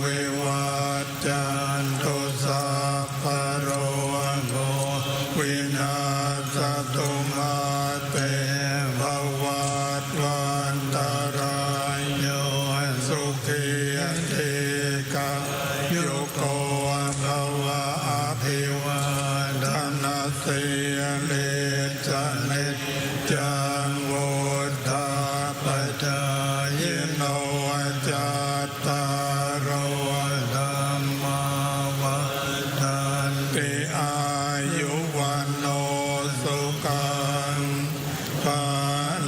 วิวัจจันตุสัพพะโรโควินาศตุมาเตภวัตวันตรายโยสุขีติกายุโกภวะอภิวาทนาสิเลจเนจังโวธาปจายโนจัตตารโอธรรมาวัฏันติอายุวันโนสุขังภา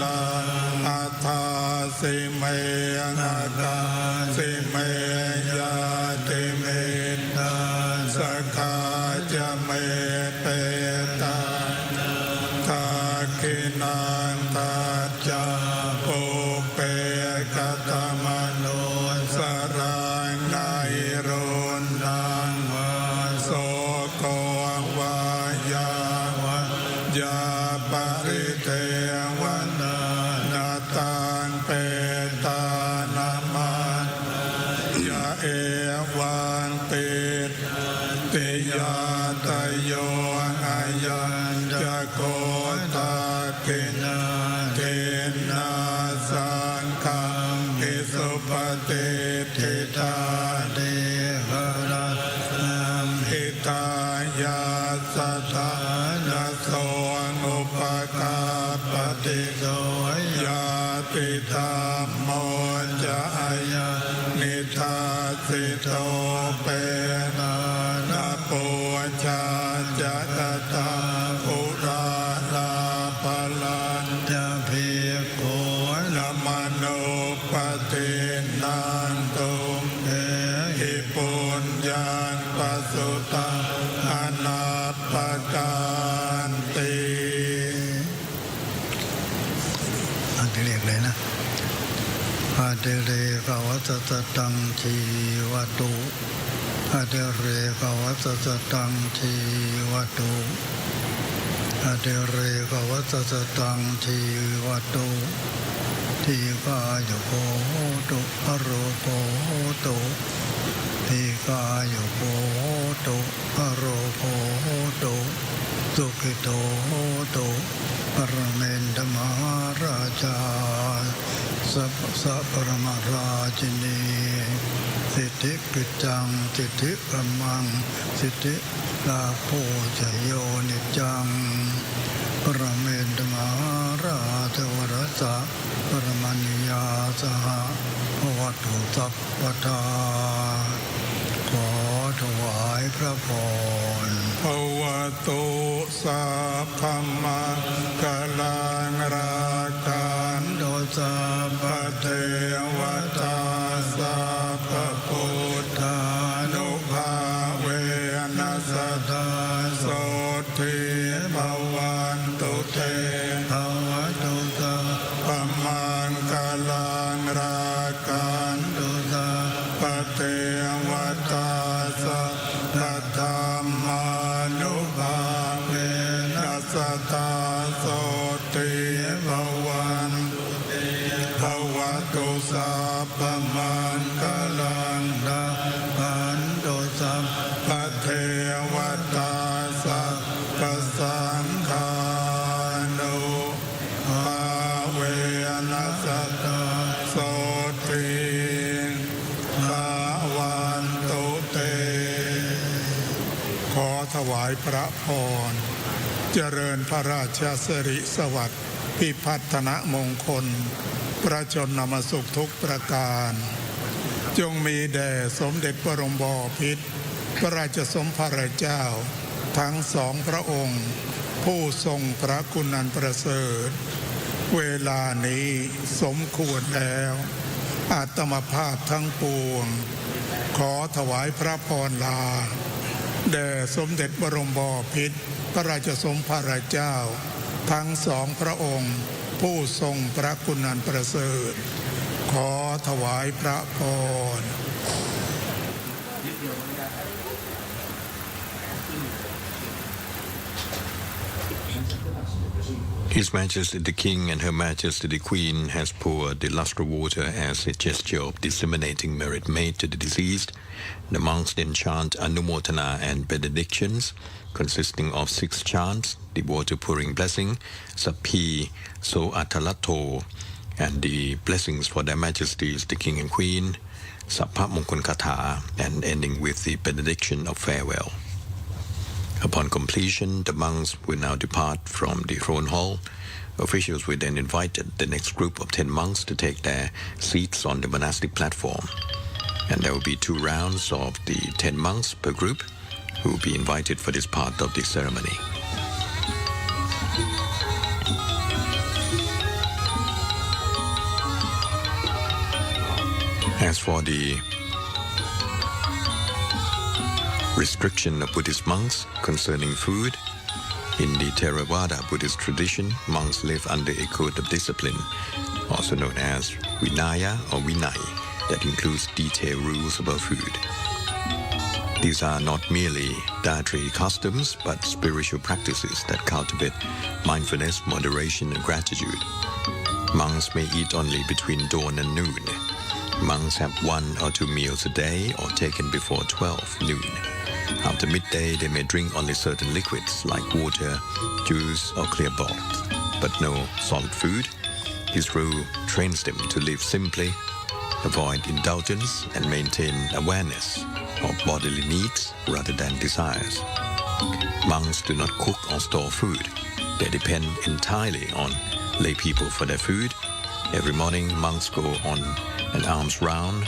ลังอัฏฐาสิเมนะกาสิเมยาติเมนะสกาจะเมเตตาทาคินันตาจาปุเปกตมโนสรังไนโรนังวาโสโกวายาวายาปริเทวันนาตังเปตานามันยาเอวังติติยาตโยอายัญจะโกตากินาเทนาสังฆังอิสุปฏิทิตาเดหรัตนัมหิตายาสัทธานาโสอุปกาปฏิโสยาติธรรมโมจะอายันิทาสิโตเปนานาปุชาจะตตาอุราลาภลันจะภิกขุละมโนปฏินันตุเอหิปุญญาณปัสสุตังอนาปการติอันที่เรียกเลยนะอาเดเรกวัตตตังชีวตุอาเดเรกวัตตตังชีวตุอาเดเรกวัตตตังชีวตุทีกายุโกโหตุอโรโกโหตุทีกายุโกโหตุอโรโกโหตุสุขิโตโหตุปรเมนทมหาราชาสัพปรมราชินีสิทธิปิจังสิทธิปรมังสิทธิลาโภชโยนิจังปรเมนทมหาราชวรสะปรมณียาสหวัตถุสัพพทาขอถวายพระพรภวตุสัพพมังคลังรากันโดสัพพเทวตาสัพพพุทธานุภาเวนัสสตาโสทิภวันตุเตภวตุสัพพมังคลังรากันโดสัพพเทวตาสัพพธรรมานุภาเวนัสสตาโสติภวันภวตุสัพพมังคลังรากันโดสัพพเทวตาสัพพสังฆานุภาเวนัสสตาโสติภวันตุเตขอถวายพระพรเจริญพระราชสิริสวัสดิ์พิพัฒนมงคล พระชนมสุขทุกประการจงมีแด่สมเด็จบรมบพิตรพระราชสมภารเจ้าทั้งสองพระองค์ผู้ทรงพระคุณอันประเสริฐเวลานี้สมควรแล้วอาตมภาพทั้งปวงขอถวายพระพรลาแด่สมเด็จบรมบพิตรพระราชสมภารเจ้าทั้งสองพระองค์ผู้ทรงพระคุณอันประเสริฐขอถวายพระพร His Majesty the King and Her Majesty the Queen has poured the lustre water as a gesture of disseminating merit made to the deceased. The monks then chant Anumotana and benedictions, consisting of 6 chants, the water pouring blessing, Sappi So Atalato, and the blessings for their Majesties the King and Queen, Sappa Mongkol Katha, and ending with the benediction of farewell. Upon completion, the monks will now depart from the throne hall. Officials will then invite the next group of 10 monks to take their seats on the monastic platform. And there will be 2 rounds of the 10 monks per group who will be invited for this part of the ceremony. As for the restriction of Buddhist monks concerning food, in the Theravada Buddhist tradition, monks live under a code of discipline, also known as Vinaya or Vinay, that includes detailed rules about food. These are not merely dietary customs, but spiritual practices that cultivate mindfulness, moderation, and gratitude. Monks may eat only between dawn and noon. Monks have 1 or 2 meals a day or taken before 12 noon. After midday, they may drink only certain liquids like water, juice, or clear broth, but no solid food. This rule trains them to live simply, avoid indulgence, and maintain awareness of bodily needs rather than desires. Monks do not cook or store food. They depend entirely on lay people for their food. Every morning, monks go on an alms round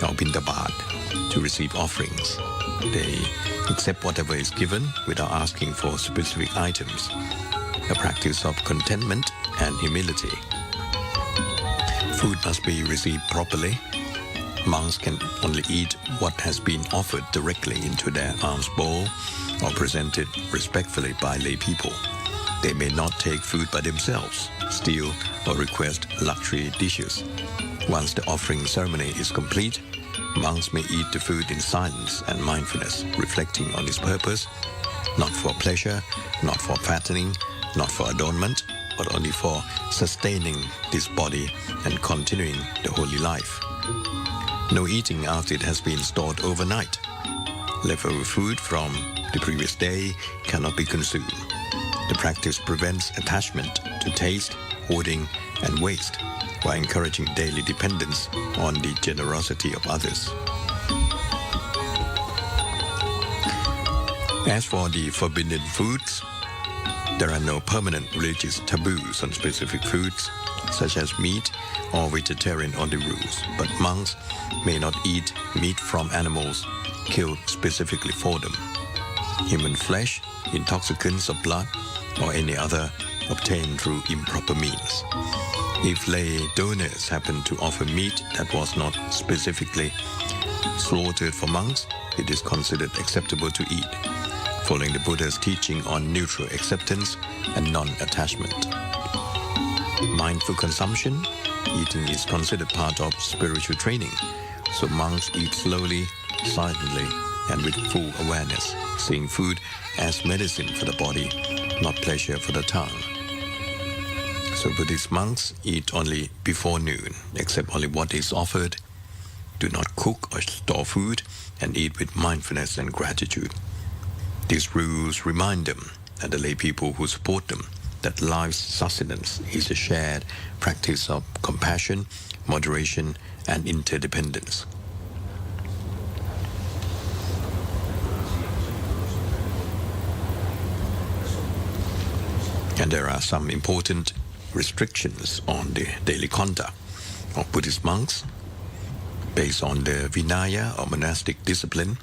or bindabat to receive offerings. They accept whatever is given without asking for specific items, a practice of contentment and humility. Food must be received properly. Monks can only eat what has been offered directly into their alms bowl or presented respectfully by lay people. They may not take food by themselves, steal, or request luxury dishes. Once the offering ceremony is complete, monks may eat the food in silence and mindfulness, reflecting on its purpose, not for pleasure, not for fattening, not for adornment, but only for sustaining this body and continuing the holy life. No eating after it has been stored overnight. Leftover food from the previous day cannot be consumed. The practice prevents attachment to taste, hoarding, and waste, while encouraging daily dependence on the generosity of others. As for the forbidden foods, there are no permanent religious taboos on specific foods, such as meat or vegetarian only rules, but monks may not eat meat from animals killed specifically for them. Human flesh, intoxicants of blood, or any other obtained through improper means. If lay donors happen to offer meat that was not specifically slaughtered for monks, it is considered acceptable to eat, following the Buddha's teaching on neutral acceptance and non-attachment. Mindful consumption, eating is considered part of spiritual training, so monks eat slowly, silently, and with full awareness, seeing food as medicine for the body, not pleasure for the tongue. So Buddhist monks eat only before noon, accept only what is offered, do not cook or store food, and eat with mindfulness and gratitude. These rules remind them and the lay people who support them that life's sustenance is a shared practice of compassion, moderation, and interdependence. And there are some important restrictions on the daily conduct. of Buddhist monks based on the Vinaya or monastic discipline.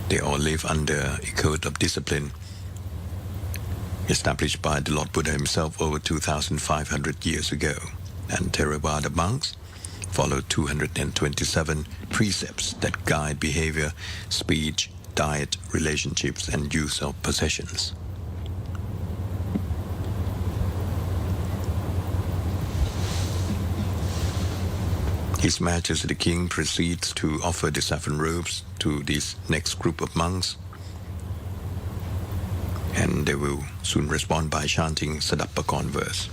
They all live under a code of discipline established by the Lord Buddha himself over 2,500 years ago, and Theravada monks follow 227 precepts that guide behavior, speech, diet, relationships, and use of possessions. His Majesty the King proceeds to offer the 7 robes to this next group of monks, and they will soon respond by chanting Sadappakon verse.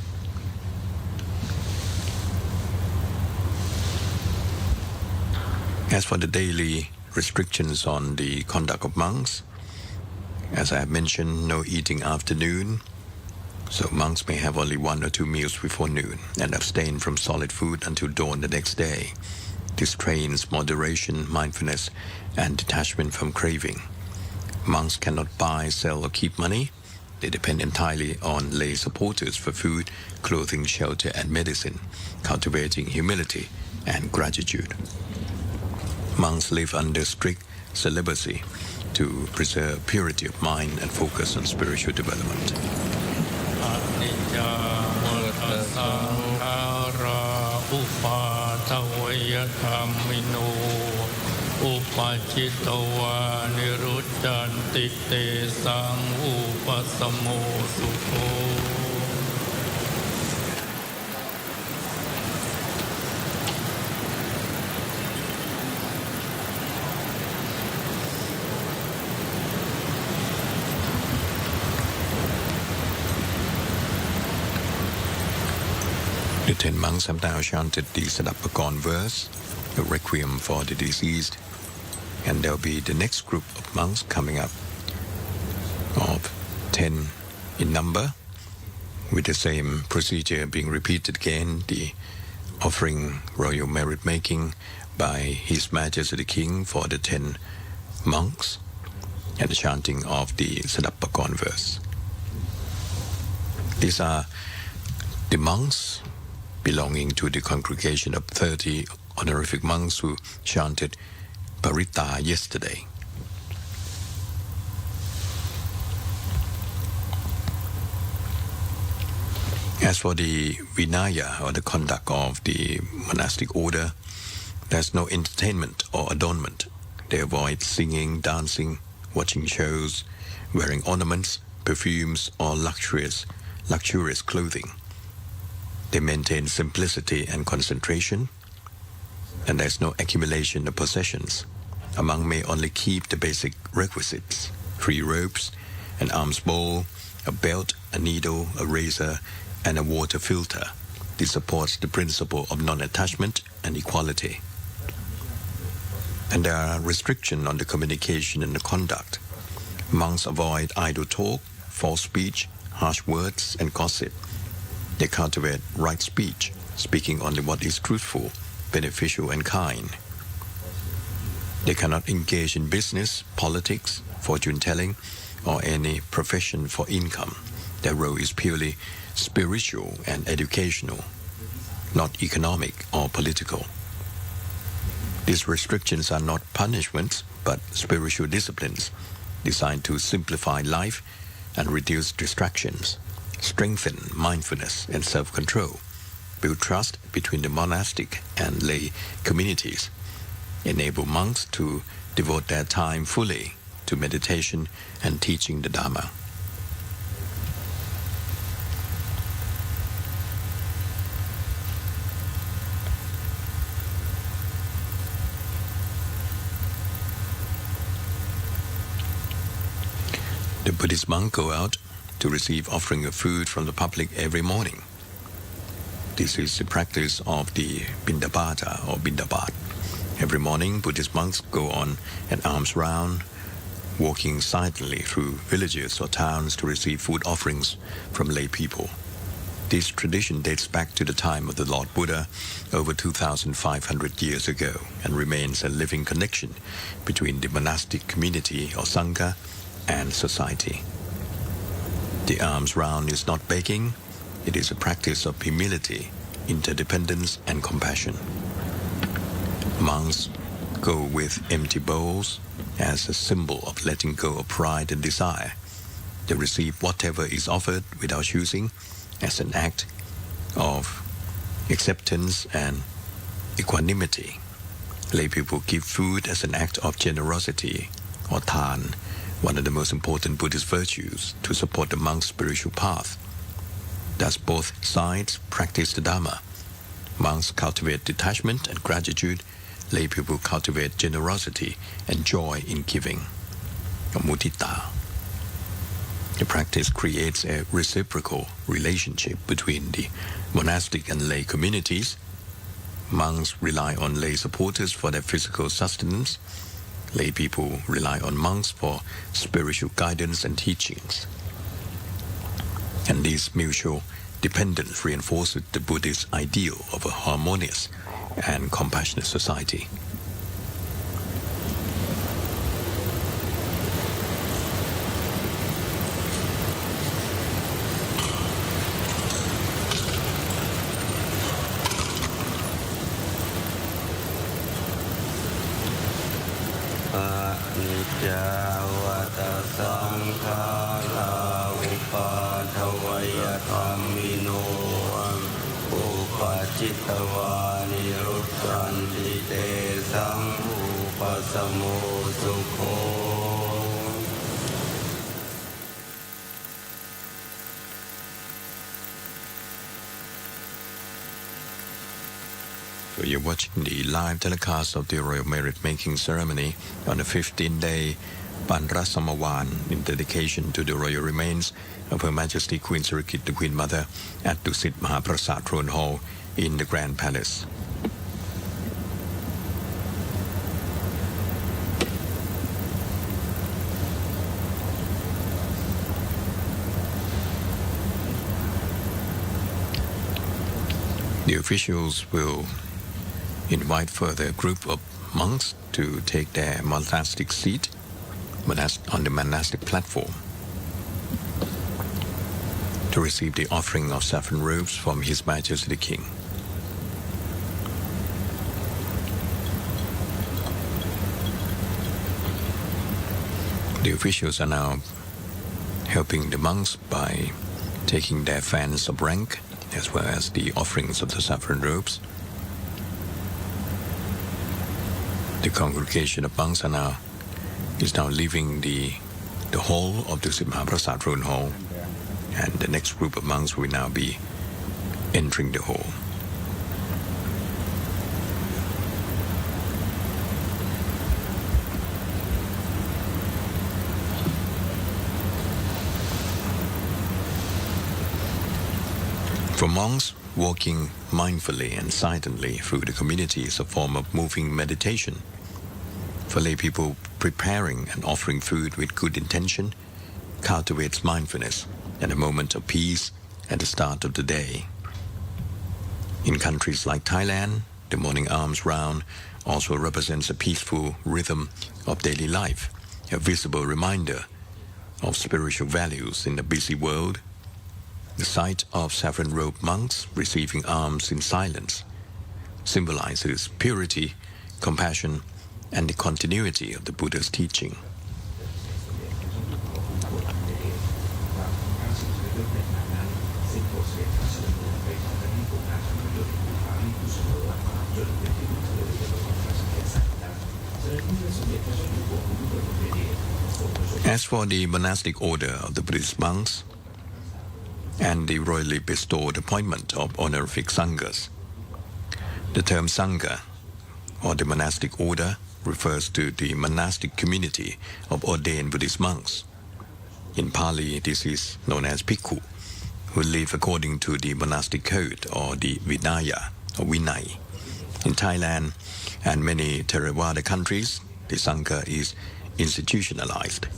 As for the daily restrictions on the conduct of monks, as I have mentioned, no eating after noon, so monks may have only 1 or 2 meals before noon and abstain from solid food until dawn the next day. This trains moderation, mindfulness, and detachment from craving. Monks cannot buy, sell, or keep money. They depend entirely on lay supporters for food, clothing, shelter, and medicine, cultivating humility and gratitude. Monks live under strict celibacy to preserve purity of mind and focus on spiritual development. The 10 monks have now chanted the Sadappakon verse, a requiem for the deceased, and there will be the next group of monks coming up of 10 in number, with the same procedure being repeated again, the offering royal merit making by His Majesty the King for the 10 monks, and the chanting of the Sadappakon verse. These are the monks belonging to the congregation of 30 honorific monks who chanted Parita yesterday. As for the Vinaya, or the conduct of the monastic order, there's no entertainment or adornment. They avoid singing, dancing, watching shows, wearing ornaments, perfumes, or luxurious clothing. They maintain simplicity and concentration, and there's no accumulation of possessions. A monk may only keep the basic requisites: 3 robes, an alms bowl, a belt, a needle, a razor, and a water filter. This supports the principle of non-attachment and equality. And there are restrictions on the communication and the conduct. Monks avoid idle talk, false speech, harsh words, and gossip. They cultivate right speech, speaking only what is truthful, beneficial, and kind. They cannot engage in business, politics, fortune-telling, or any profession for income. Their role is purely spiritual and educational, not economic or political. These restrictions are not punishments, but spiritual disciplines designed to simplify life and reduce distractions, strengthen mindfulness and self-control, build trust between the monastic and lay communities, enable monks to devote their time fully to meditation and teaching the Dharma. The Buddhist monks go out to receive offering of food from the public every morning. This is the practice of the Bindabata or Bindabat. Every morning, Buddhist monks go on an alms round, walking silently through villages or towns to receive food offerings from lay people. This tradition dates back to the time of the Lord Buddha over 2,500 years ago and remains a living connection between the monastic community or Sangha and society. The alms round is not begging, it is a practice of humility, interdependence, and compassion. Monks go with empty bowls as a symbol of letting go of pride and desire. They receive whatever is offered without choosing as an act of acceptance and equanimity. Lay people give food as an act of generosity, or than, one of the most important Buddhist virtues to support the monk's spiritual path. Thus both sides practice the Dharma. Monks cultivate detachment and gratitude. Lay people cultivate generosity and joy in giving, or mudita. The practice creates a reciprocal relationship between the monastic and lay communities. Monks rely on lay supporters for their physical sustenance. Lay people rely on monks for spiritual guidance and teachings. And this mutual dependence reinforces the Buddhist ideal of a harmonious and compassionate society. So you're watching the live telecast of the Royal Merit Making Ceremony on the 15-day Panrasamawan in dedication to the royal remains of Her Majesty Queen Sirikit, the Queen Mother, at Dusit Maha Prasat Throne Hall in the Grand Palace. The officials will invite further group of monks to take their monastic seat on the monastic platform to receive the offering of saffron robes from His Majesty the King. The officials are now helping the monks by taking their fans of rank as well as the offerings of the saffron robes. The congregation of monks is now leaving the hall of the Dusit Maha Prasat Throne Hall, and the next group of monks will now be entering the hall. For monks, walking mindfully and silently through the community is a form of moving meditation. For lay people, preparing and offering food with good intention cultivates mindfulness and a moment of peace at the start of the day. In countries like Thailand, the morning alms round also represents a peaceful rhythm of daily life, a visible reminder of spiritual values in a busy world. The sight of saffron-robed monks receiving alms in silence symbolizes purity, compassion, and the continuity of the Buddha's teaching. As for the monastic order of the Buddhist monks and the royally bestowed appointment of honorific sanghas, the term sangha, or the monastic order, refers to the monastic community of ordained Buddhist monks. In Pali, this is known as bhikkhu, who live according to the monastic code or the Vinaya or Vinay. In Thailand and many Theravada countries, the Sangha is institutionalized.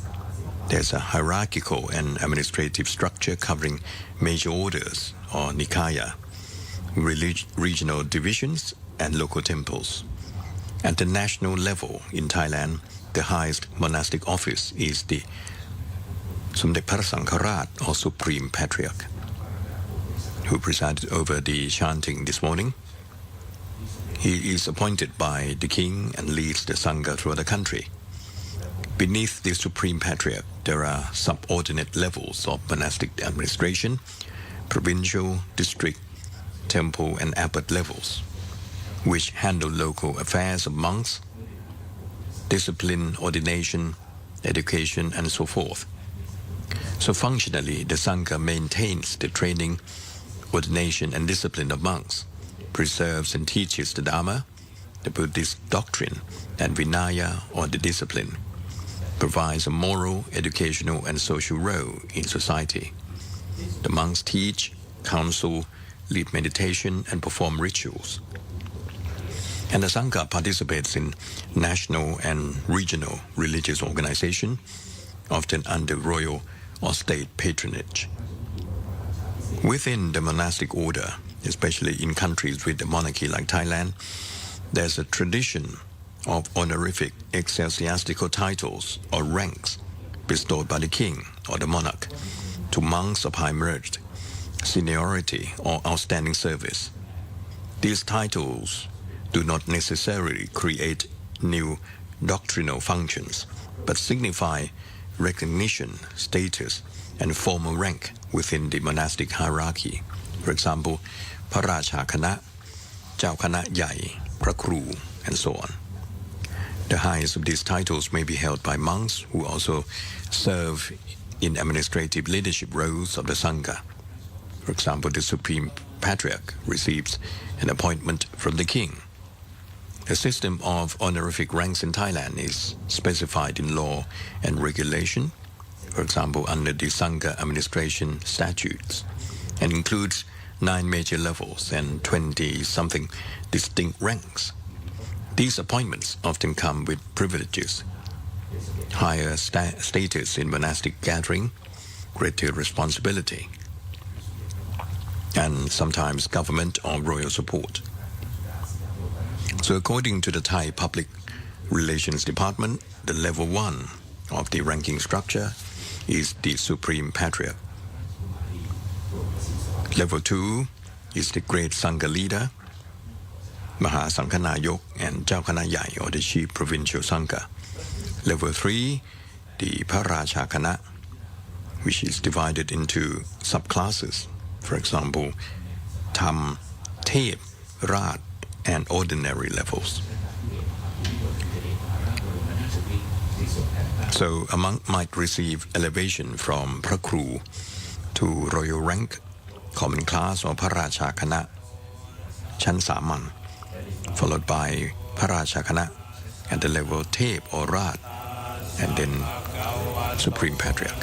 There's a hierarchical and administrative structure covering major orders or Nikaya, regional divisions, and local temples. At the national level in Thailand, the highest monastic office is the Somdet Phara Sankharat or Supreme Patriarch. who presided over the chanting this morning. He is appointed by the king and leads the Sangha throughout the country. Beneath the Supreme Patriarch, there are subordinate levels of monastic administration, provincial, district, temple, and abbot levels, which handle local affairs of monks, discipline, ordination, education, and so forth. So functionally, the Sangha maintains the training, ordination, and discipline of monks, preserves and teaches the Dharma, the Buddhist doctrine, and Vinaya, or the discipline, provides a moral, educational, and social role in society. The monks teach, counsel, lead meditation, and perform rituals. And the Sangha participates in national and regional religious organization, often under royal or state patronage. Within the monastic order, especially in countries with a monarchy like Thailand, there's a tradition of honorific ecclesiastical titles or ranks bestowed by the king or the monarch to monks of high merit, seniority, or outstanding service. These titles do not necessarily create new doctrinal functions, but signify recognition, status, and formal rank within the monastic hierarchy. For example, พระราชาคณะ เจ้าคณะใหญ่ พระครู and so on. The highest of these titles may be held by monks who also serve in administrative leadership roles of the Sangha. For example, the Supreme Patriarch receives an appointment from the king. The system of honorific ranks in Thailand is specified in law and regulation, for example, under the Sangha administration statutes, and includes 9 major levels and 20-something distinct ranks. These appointments often come with privileges, higher status in monastic gathering, greater responsibility, and sometimes government or royal support. So according to the Thai Public Relations Department, the level 1 of the ranking structure is the Supreme Patriarch. Level 2 is the Great Sangha Leader, Maha Sanghanayok, and เจ้าคณะใหญ่ or the Chief Provincial Sangha. Level 3, the พระราชาคณะ which is divided into subclasses. For example, Tham, Tep, Rat, and ordinary levels. So a monk might receive elevation from พระครู to royal rank, common class, or พระราชาคณะ ชั้นสามัญ followed by พระราชาคณะ at the level Tep or Rat, and then Supreme Patriarch.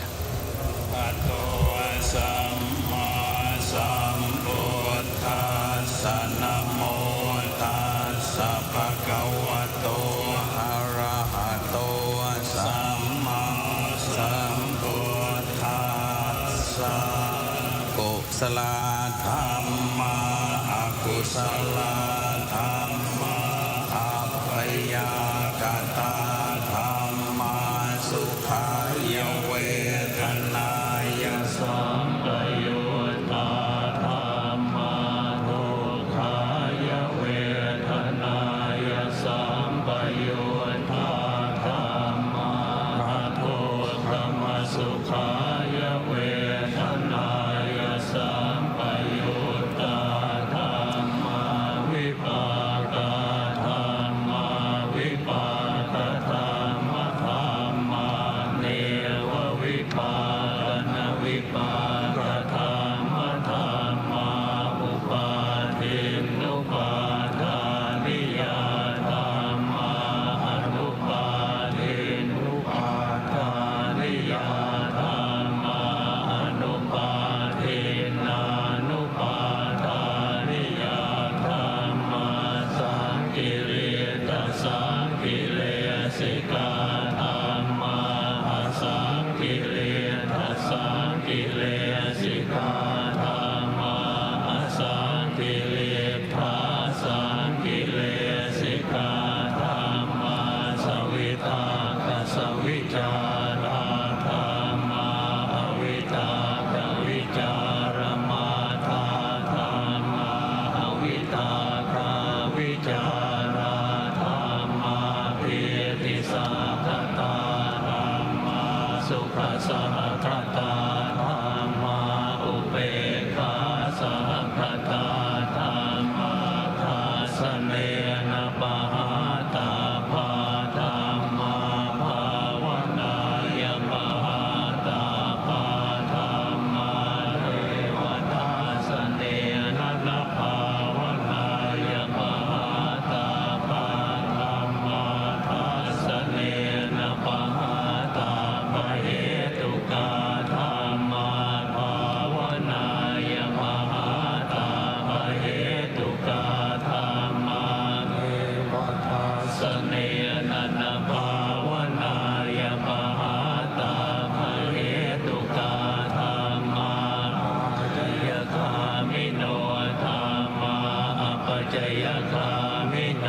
คามิโน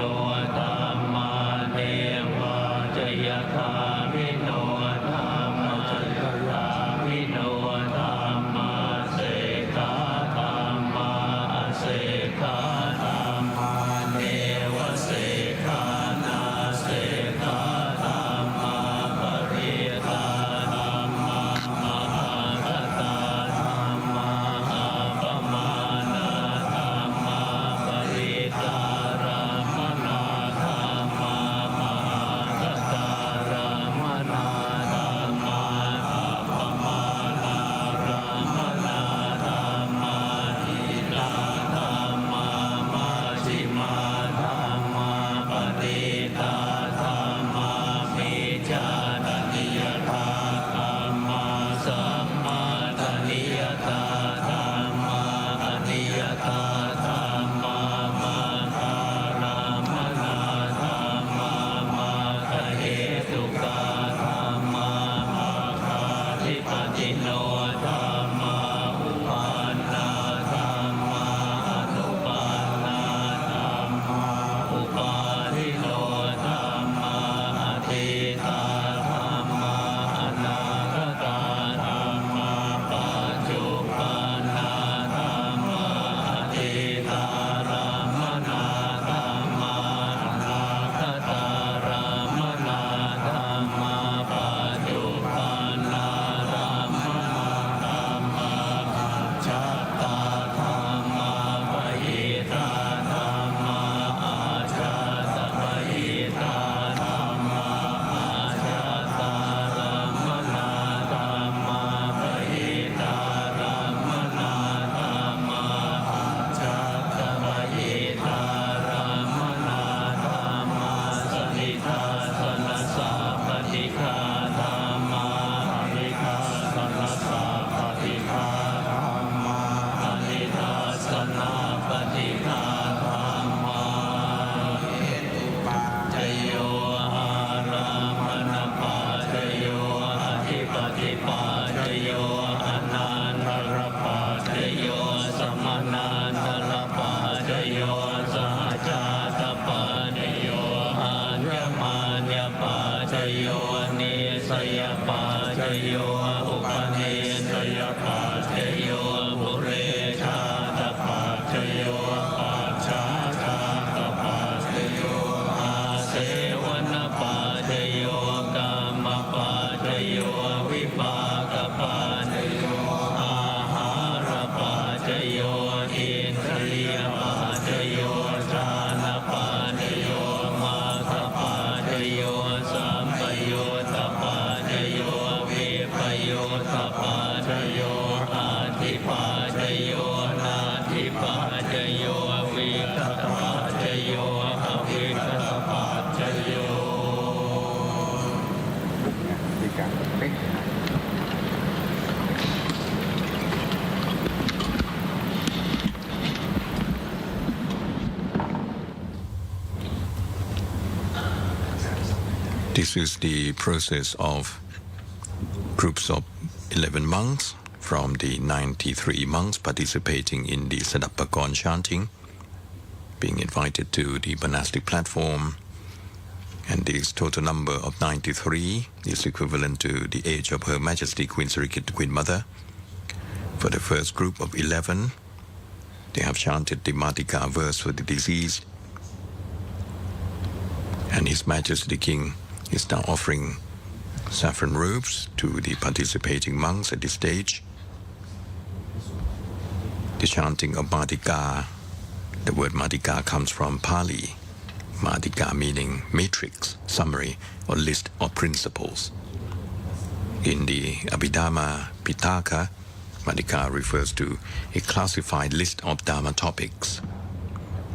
ธัมมาเทวาจยคามิโนธัมมาจยคามิโนธัมมาเสกาธัมมาเสกาธัมมาเนวเสกานาเสกาธัมมาปริตาธัมมามหาคตาธัมมาปมานาธัมมาปริตารามนาธัมมามหาคตารามนาธัมมาปมานาธรรมนาธัมมาทิตาธัมมามาชิมาธัมมาปฏิตาธัมมามิจฉาทิยตาธัมมาสัมมาทิยตาธัมมาอนิยตาธัมมามาคารามนาธัมมามาคเหตุกาธัมมามาคาธิปติโนธัมมาอุปานาธัมมาอนุปานาธัมมาอุปาทิโนธัมมาอธิตาธัมมาอนาคตาธัมมาปัจจุบันนาธัมมาอธิตารามนาธัมมาอนาคตารามนาธัมมาปัจจุบันนาธัมมาธัมมาชัตตาธัมมาปหิตาธัมมาอาชาตปหิตาธัมมาอาชาตารามนาธัมมาปหิตารามนาธัมมาอาชาตปหิตารามนาธัมมาสนิทาสนัสสะปฏิฆาธัมมาอนิทาสนัสสะปฏิฆาธัมมาอนิทาสนาปฏิฆาธัมมาเหตุปัจจโยอารามณปัจจโยอธิปติปัจจโยอนันตรปัจจโยสมนันตรปัจจโยสหจาตปัจจโยอัญญมัญญปัจจโยนิสยปัจจโยอุปนิสยปัจจโยบุเรชาตปัจจโยปัจฉาชาตปัจจโยอาเสวนปัจจโยกรรมปัจจโยวิปากปัจจโยอาหารปัจจโยอินทรียปัจจโยฌานปัจจโยมาคปัจจโยสัมปยุตตปัจจโยวิปยุตตปัจจโยอาทิปัจจโยนาทิปัจจโยวิคตปัจจโยอวิคตปัจจโย มีการเป๊ะ This is the process of groups of 11 monks from the 93 monks participating in the Sadapakon chanting, being invited to the monastic platform. And this total number of 93 is equivalent to the age of Her Majesty Queen Sirikit, the Queen Mother. For the first group of 11, they have chanted the Matika verse for the deceased. And His Majesty the King is now offering saffron robes to the participating monks at this stage. The chanting of Matika, the word Matika comes from Pali. Matika meaning matrix, summary, or list of principles. In the Abhidhamma Pitaka, Matika refers to a classified list of Dharma topics,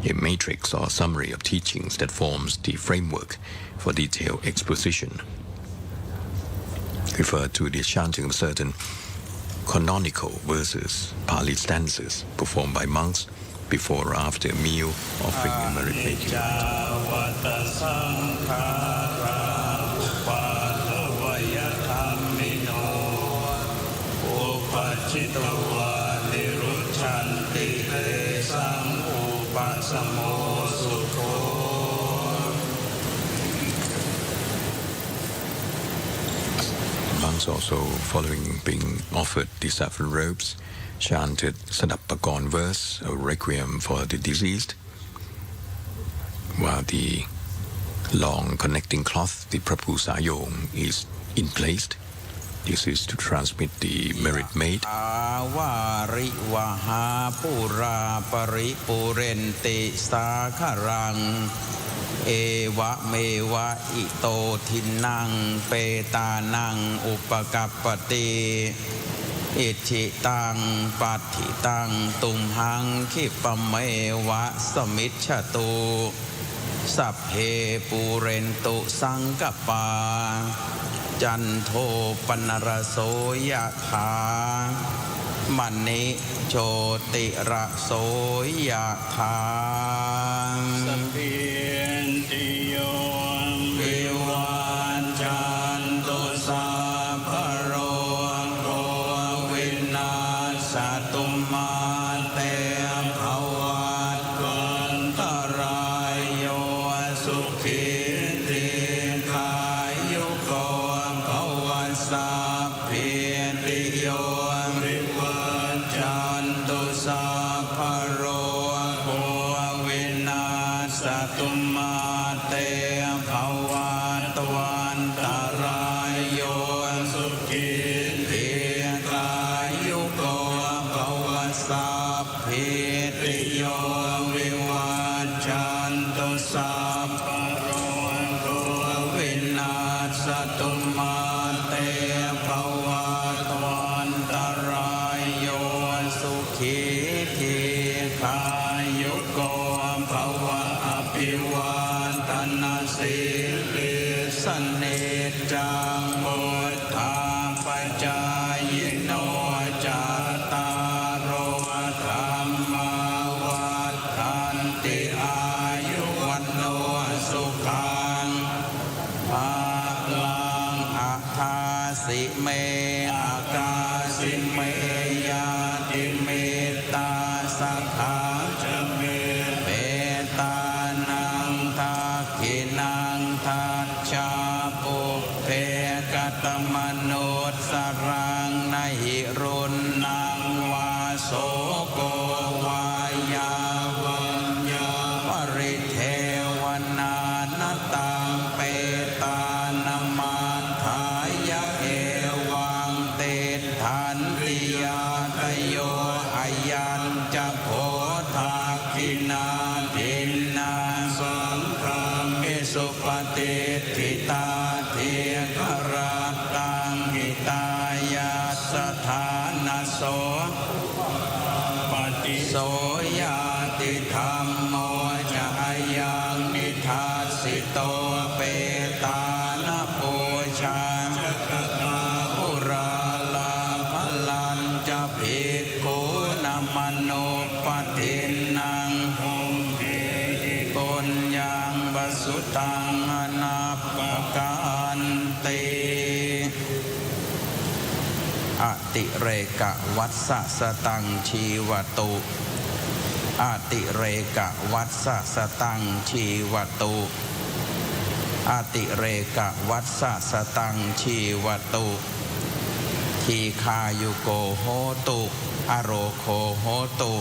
a matrix or summary of teachings that forms the framework for detailed exposition. Refer to the chanting of certain canonical verses, Pali stanzas, performed by monks before or after a meal, offering a merit-making rite. ปัสสโมสุโธMonks also, following being offered the saffron robes, chanted Sadapakorn verse, a requiem for the deceased, while the long connecting cloth, the prapusayong, is in place. This is to transmit the merit made. อาวาริวหาปุราปริปุเรนติสาคารังเอวะเมวะอิโตทินังเปตานังอุปกัปปติอิทิตังปัตถิตังตุมหังคิปะเมวะสมิชฉตุสัพเพปูเรนตุสังกปาจันโทปนรโสยถามณิโชติระโสยถาสัพพิติโยวิวันจันตุสัพพะโรโควินาศตุมาเตภวัตวันตรายโยสุขิติขายุโกภวสัพพิติโยวิวันจันตุสัพพะโรโควินาศตุมาเตภวัตวันตรายโยสุขิติขายุโกภวสัพพิติโยวิวันจันตุสัพพะโรโควินาศตุมาเตภวัตวันตรายโยสุขิติขายุโกภวะอภิวาทนาสิริสเนจังโมทาปัจจายโนจัตตารโอธรรมาวัฏันติอายุวันโนสุขังภาลังอัฏฐาสิเมอากาสิเมยาติเมตตาสัทธาจะเมเมตตานังทักขินังทัจจาปุเพกตมโนสรังนหิรุณนังวาโสโกวายาวัญญาปริเทวนานาตังเปตานมาทายะเอวังเตทันติยาตโยอายัญจะโพธาคินาทินนาสังฆามิสุปฏิทิตาเทกราตังหิตายาสถานะโสปฏิโสยาติธรรมโมจะยังนิทัสสิโตเปตานปูชาจักตาอุราลาภลันจะภิกขุนมโนปทินังหงเทหิปุญญังวสุตังอนาปกันติอติเรกะวัสสะสตังชีวตุอติเรกะวัสสะสตังชีวตุอติเรกะวัสสะสตังชีวตุทีคายุโกโหตุอโรโคโหตุ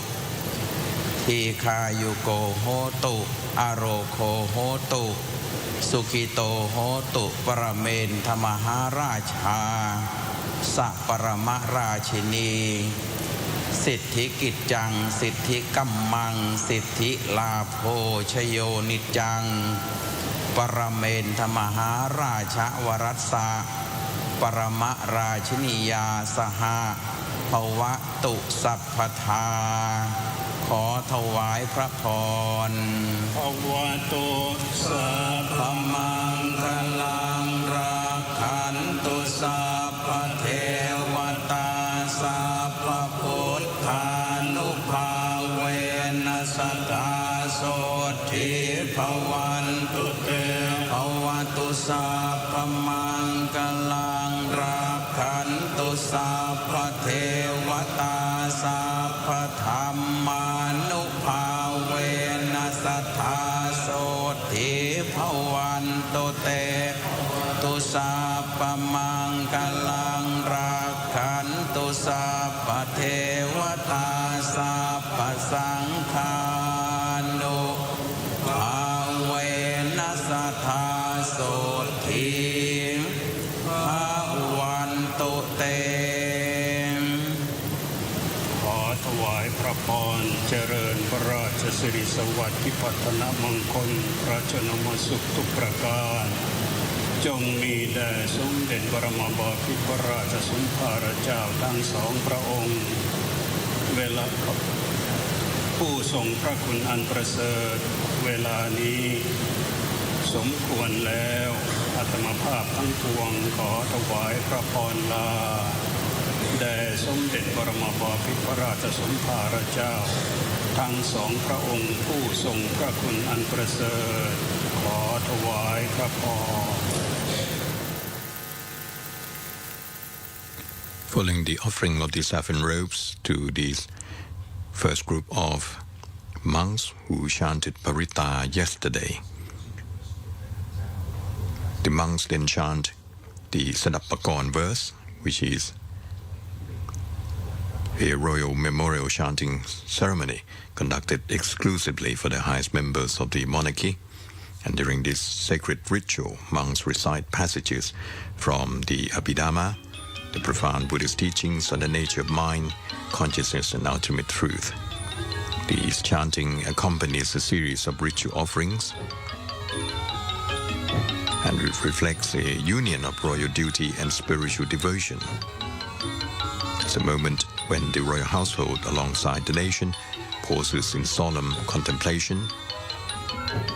ทีคายุโกโหตุอโรโคโหตุสุขิโตโหตุปรเมนทมหาราชาสัปรมราชินีสิทธิกิจจังสิทธิกัมมังสิทธิลาโภชโยนิจังปรเมนทมหาราชวรัสสะปรมราชินียาสหภวตุสัพพทาขอถวายพระพรภวตุสัพพมังคลังรักขันตุสัพพเทวตาสัพพพุทธานุภาเวนัสสตาโสทิภวันตุเตภวตุสัพพมังคลังรักขันตุสัพพเทวตาสัพพธรรมานุภาเว สังฆานุภาเวนัสสัทธาโสทิภาวันตุเตขอถวายพระพรเจริญพระราชสิริสวัสดิ์พิพัฒนมงคลราชนมสุขทุกประการจงมีแด่สมเด็จบรมบพิตรพระราชสมภารเจ้าทั้งสองพระองค์เวลาผู้ทรงพระคุณอันประเสริฐเวลานี้สมควรแล้วอาตมาภาพทั้งปวงขอถวายพระพรลาแด่สมเด็จบรมบพิตรพระราชสมภารเจ้าทั้งสองพระองค์ผู้ทรงพระคุณอันประเสริฐขอถวายพระพรFollowing the offering of the saffron robes to this first group of monks who chanted Parita yesterday, the monks then chant the Sadapakorn verse, which is a royal memorial chanting ceremony conducted exclusively for the highest members of the monarchy. And during this sacred ritual, monks recite passages from the Abhidhamma, the profound Buddhist teachings on the nature of mind, consciousness, and ultimate truth. This chanting accompanies a series of ritual offerings and it reflects a union of royal duty and spiritual devotion. It's a moment when the royal household, alongside the nation, pauses in solemn contemplation.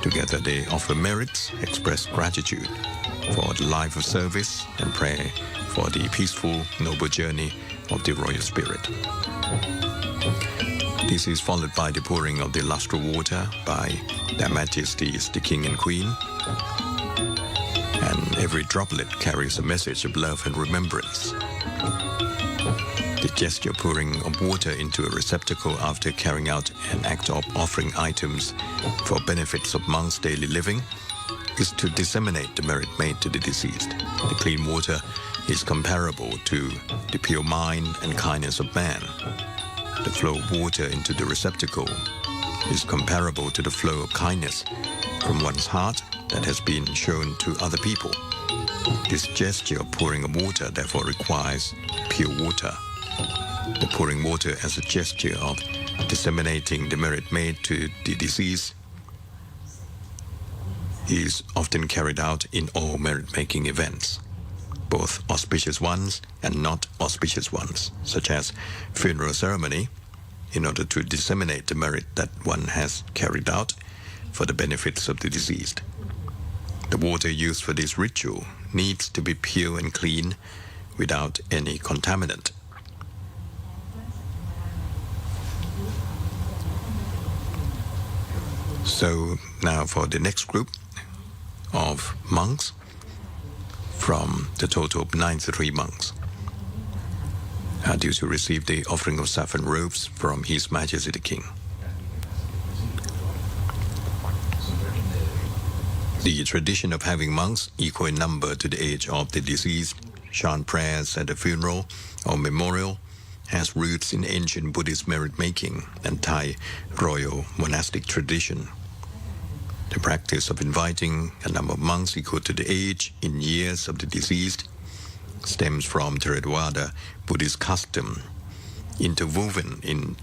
Together they offer merits, express gratitude for the life of service, and pray for the peaceful, noble journey of the royal spirit. This is followed by the pouring of the lustral water by Their Majesties the King and Queen, and every droplet carries a message of love and remembrance. The gesture of pouring of water into a receptacle after carrying out an act of offering items for benefits of monks' daily living is to disseminate the merit made to the deceased. The clean water is comparable to the pure mind and kindness of man. The flow of water into the receptacle is comparable to the flow of kindness from one's heart that has been shown to other people. This gesture of pouring of water therefore requires pure water. The pouring water as a gesture of disseminating the merit made to the deceased is often carried out in all merit-making events, both auspicious ones and not auspicious ones, such as funeral ceremony, in order to disseminate the merit that one has carried out for the benefits of the deceased. The water used for this ritual needs to be pure and clean without any contaminant. So now for the next group of monks, from the total of 93 monks, are due to receive the offering of saffron robes from His Majesty the King. The tradition of having monks equal in number to the age of the deceased chant prayers at a funeral or memorial has roots in ancient Buddhist merit-making and Thai royal monastic tradition. The practice of inviting a number of monks equal to the age in years of the deceased stems from Theravada Buddhist custom, interwoven in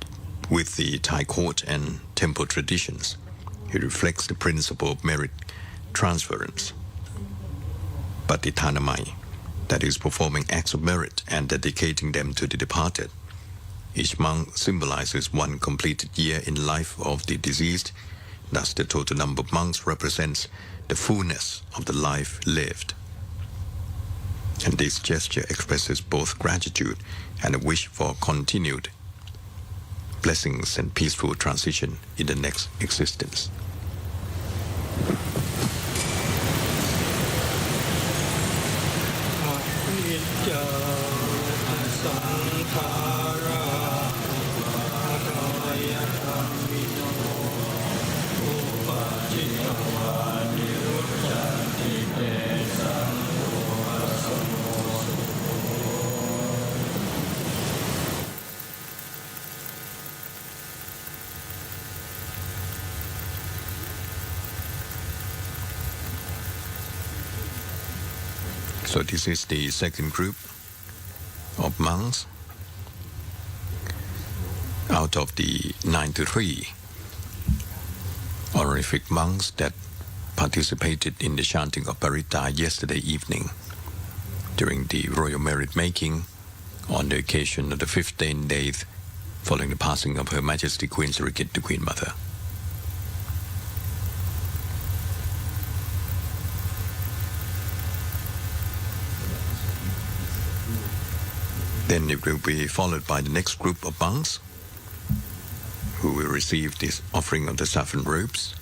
with the Thai court and temple traditions. It reflects the principle of merit transference. Patithanamai, that is performing acts of merit and dedicating them to the departed. Each monk symbolizes one completed year in life of the deceased. Thus, the total number of monks represents the fullness of the life lived. And this gesture expresses both gratitude and a wish for continued blessings and peaceful transition in the next existence. So this is the second group of monks out of the 93 honorific monks that participated in the chanting of Parita yesterday evening during the royal merit making on the occasion of the 15th day following the passing of Her Majesty Queen Sirikit, the Queen Mother. Then it will be followed by the next group of monks who will receive this offering of the saffron robes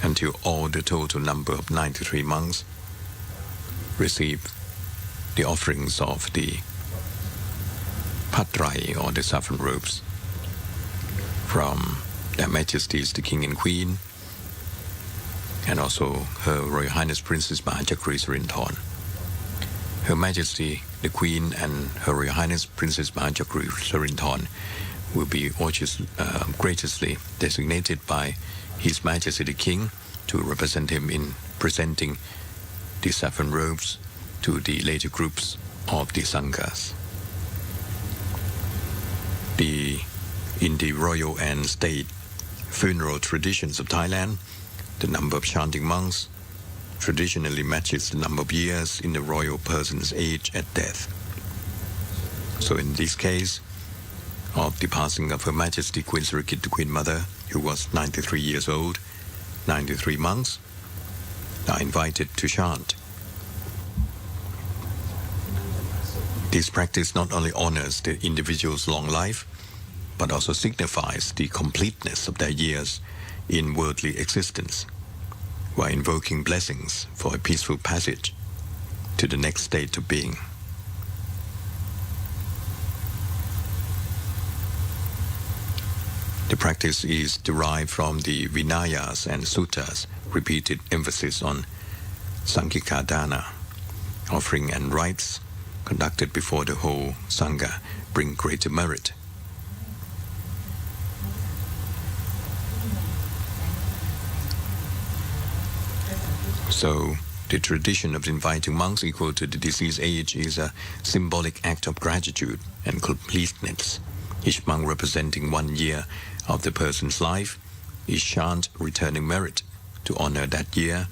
until all the total number of 93 monks receive the offerings of the patrai or the saffron robes from Their Majesties the King and Queen and also Her Royal Highness Princess Maha Sirinthorn. Her Majesty the Queen and Her Royal Highness Princess Maha Sirinthorn will be graciously designated by His Majesty the King to represent him in presenting the saffron robes to the later groups of the Sanghas. In the royal and state funeral traditions of Thailand, the number of chanting monks traditionally matches the number of years in the royal person's age at death. So in this case, of the passing of Her Majesty Queen Sirikit, the Queen Mother, who was 93 years old, 93 monks are invited to chant. This practice not only honors the individual's long life, but also signifies the completeness of their years in worldly existence, while invoking blessings for a peaceful passage to the next state of being. The practice is derived from the Vinayas and Suttas, repeated emphasis on Sankikadana, offering and rites conducted before the whole Sangha bring greater merit. So, the tradition of inviting monks equal to the deceased age is a symbolic act of gratitude and completeness. Each monk representing 1 year of the person's life, each chant returning merit to honor that year,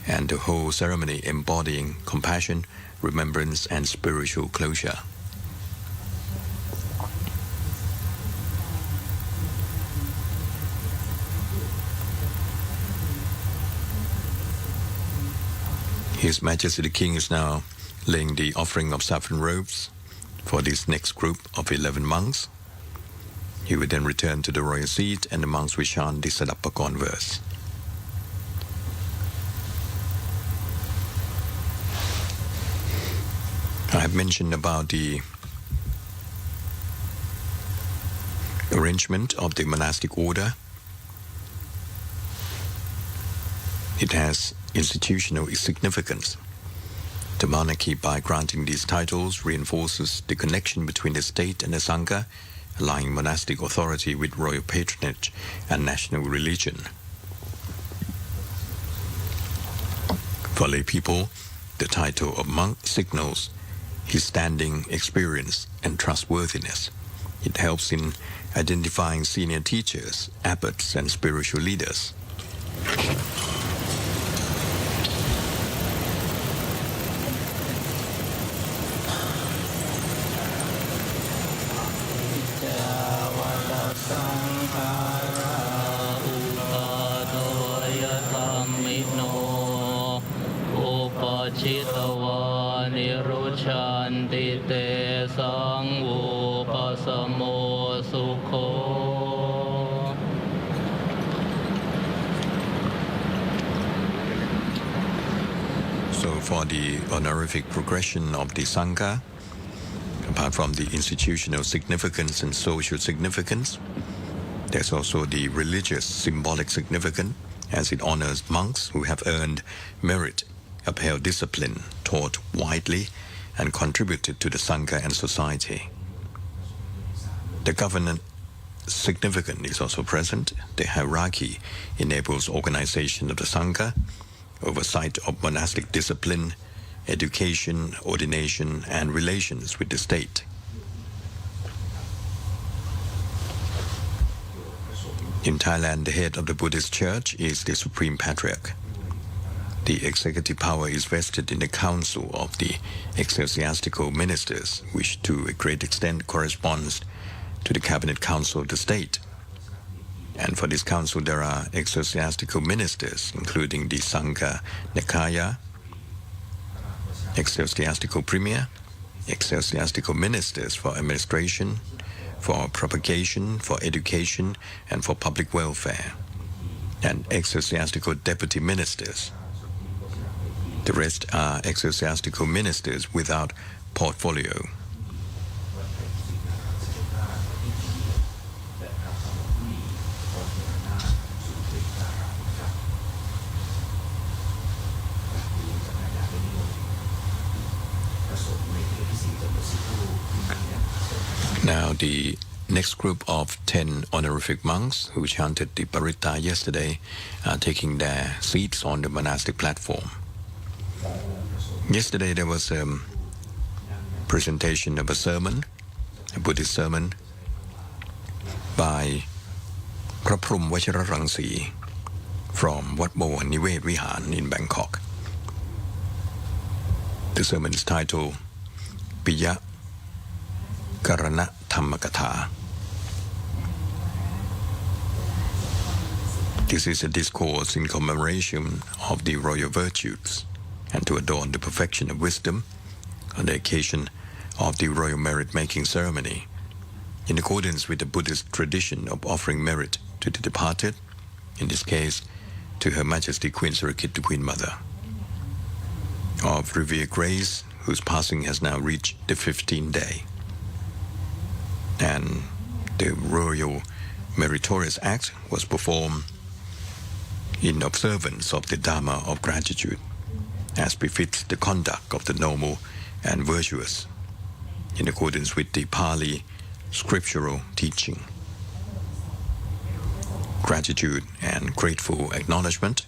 and the whole ceremony embodying compassion, remembrance, and spiritual closure. His Majesty the King is now laying the offering of saffron robes for this next group of 11 monks. He will then return to the royal seat and the monks will chant the Sadapakon verse. I have mentioned about the arrangement of the monastic order. It has institutional significance. The monarchy, by granting these titles, reinforces the connection between the state and the Sangha, aligning monastic authority with royal patronage and national religion. For lay people, the title of monk signals his standing, experience, and trustworthiness. It helps in identifying senior teachers, abbots, and spiritual leaders. So for the honorific progression of the Sangha, apart from the institutional significance and social significance, there's also the religious symbolic significance, as it honors monks who have earned merit, upheld discipline, taught widely, and contributed to the Sangha and society. The governance significance is also present. The hierarchy enables organization of the Sangha, oversight of monastic discipline, education, ordination, and relations with the state. In Thailand, the head of the Buddhist Church is the Supreme Patriarch. The executive power is vested in the Council of the Ecclesiastical Ministers, which to a great extent corresponds to the Cabinet Council of the state. And for this council, there are ecclesiastical ministers, including the Sangha Nikaya, ecclesiastical premier, ecclesiastical ministers for administration, for propagation, for education, and for public welfare, and ecclesiastical deputy ministers. The rest are ecclesiastical ministers without portfolio. Now, the next group of 10 honorific monks who chanted the Paritta yesterday are taking their seats on the monastic platform. Yesterday there was a presentation of a sermon, a Buddhist sermon, by Phra Phrum Vajrarangsi from Wat Bo Nivet Vihan in Bangkok. The sermon is titled Piya Karana Dhammakatha. This is a discourse in commemoration of the royal virtues and to adorn the perfection of wisdom on the occasion of the royal merit-making ceremony, in accordance with the Buddhist tradition of offering merit to the departed, in this case to Her Majesty Queen Sirikit, the Queen Mother, of revered grace, whose passing has now reached the 15th day. And the royal meritorious act was performed in observance of the Dharma of gratitude, as befits the conduct of the noble and virtuous, in accordance with the Pali scriptural teaching. Gratitude and grateful acknowledgement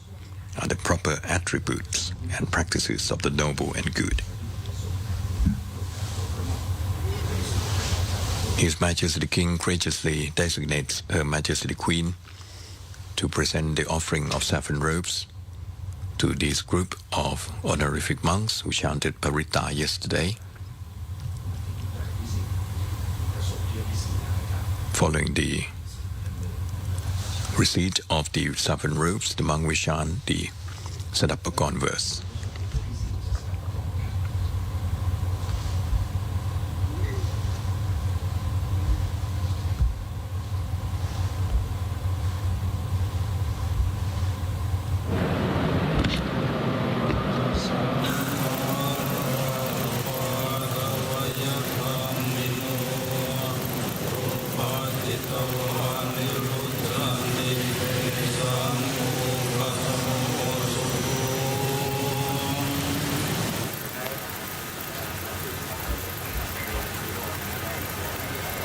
are the proper attributes and practices of the noble and good. His Majesty the King graciously designates Her Majesty the Queen to present the offering of saffron robes to this group of honorific monks who chanted Paritta yesterday. Following the receipt of the saffron robes, the monk will chant the Sadapagon verse.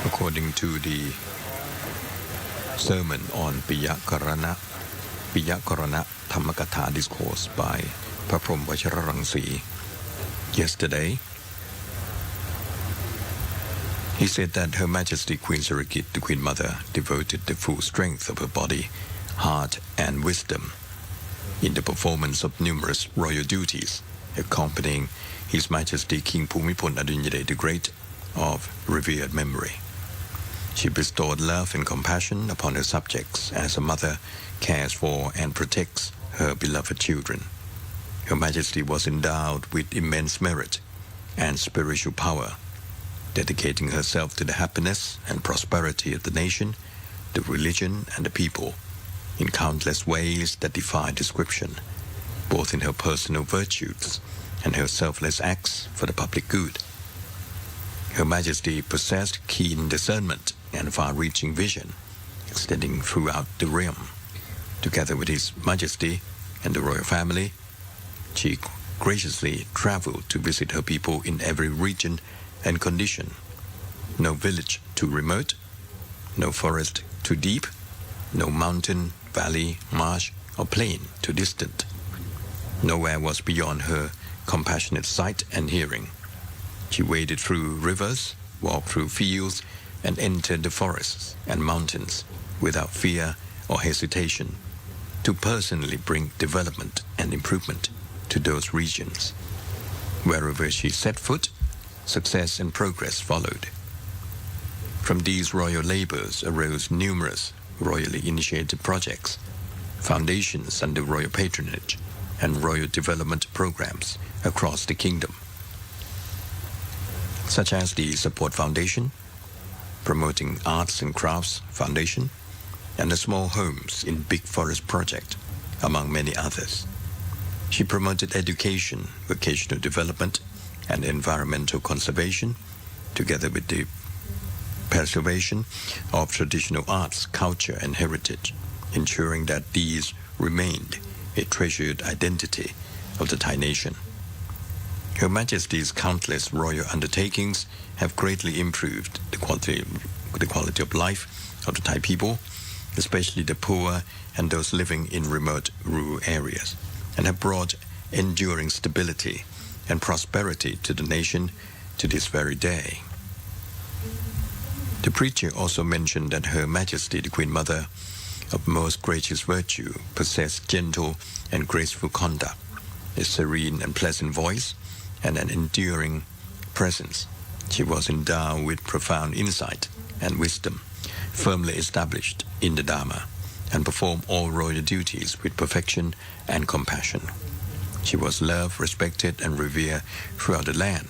According to the sermon on Piya Karana Dhammakatha discourse by Phra Phrum Vajrarangsi yesterday, he said that Her Majesty Queen Sirikit, the Queen Mother, devoted the full strength of her body, heart, and wisdom in the performance of numerous royal duties, accompanying His Majesty King Bhumibol Adulyadej the Great of revered memory. She bestowed love and compassion upon her subjects as a mother cares for and protects her beloved children. Her Majesty was endowed with immense merit and spiritual power, dedicating herself to the happiness and prosperity of the nation, the religion, and the people in countless ways that defy description, both in her personal virtues and her selfless acts for the public good. Her Majesty possessed keen discernment and far-reaching vision, extending throughout the realm. Together with His Majesty and the royal family, she graciously traveled to visit her people in every region and condition. No village too remote, no forest too deep, no mountain, valley, marsh, or plain too distant. Nowhere was beyond her compassionate sight and hearing. She waded through rivers, walked through fields, and entered the forests and mountains without fear or hesitation to personally bring development and improvement to those regions. Wherever she set foot, success and progress followed. From these royal labors arose numerous royally initiated projects, foundations under royal patronage, and royal development programs across the kingdom, such as the Support Foundation, Promoting Arts and Crafts Foundation, and the Small Homes in Big Forest Project, among many others. She promoted education, vocational development, and environmental conservation, together with the preservation of traditional arts, culture, and heritage, ensuring that these remained a treasured identity of the Thai nation. Her Majesty's countless royal undertakings have greatly improved the quality of life of the Thai people, especially the poor and those living in remote rural areas, and have brought enduring stability and prosperity to the nation to this very day. The preacher also mentioned that Her Majesty the Queen Mother, of most gracious virtue, possessed gentle and graceful conduct, a serene and pleasant voice, and an enduring presence. She was endowed with profound insight and wisdom, firmly established in the Dharma, and performed all royal duties with perfection and compassion. She was loved, respected, and revered throughout the land,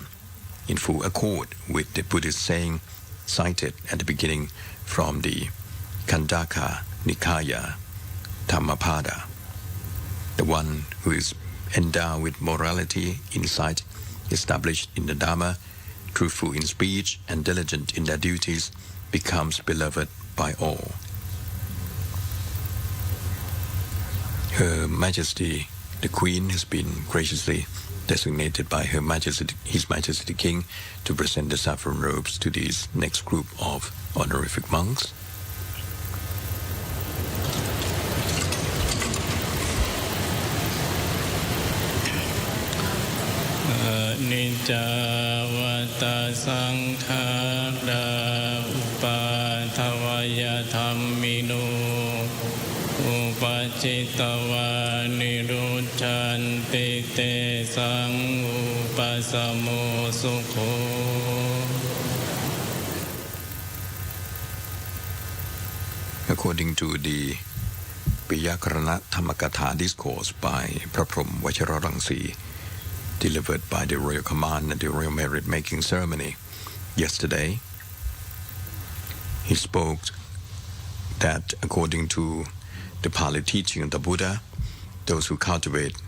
in full accord with the Buddhist saying cited at the beginning from the Khandaka Nikaya Dhammapada. The one who is endowed with morality, insight, established in the Dharma, truthful in speech, and diligent in their duties, becomes beloved by all. Her Majesty the Queen has been graciously designated by His Majesty the King to present the saffron robes to this next group of honorific monks. Nijavata Sankhara Upathavaya Dhammino Upachitava Niruchanti Te Sang Upasamo Sukho. According to the Piyakarana Dhammakatha discourse by Praprom Vajrarangsi, delivered by the Royal Command at the Royal Merit Making Ceremony yesterday, he spoke that according to the Pali teaching of the Buddha, those who cultivate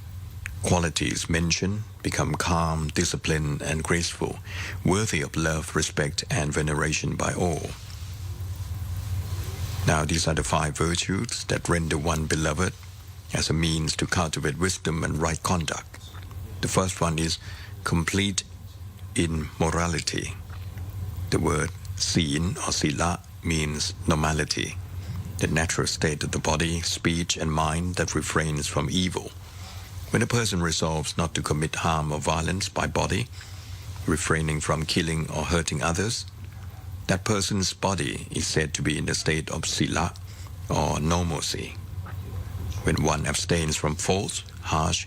qualities mentioned become calm, disciplined, and graceful, worthy of love, respect, and veneration by all. Now, these are the 5 virtues that render one beloved as a means to cultivate wisdom and right conduct. The first one is complete in morality. The word seen or sila means normality, the natural state of the body, speech, and mind that refrains from evil. When a person resolves not to commit harm or violence by body, refraining from killing or hurting others, that person's body is said to be in the state of sila or normalcy. When one abstains from false, harsh,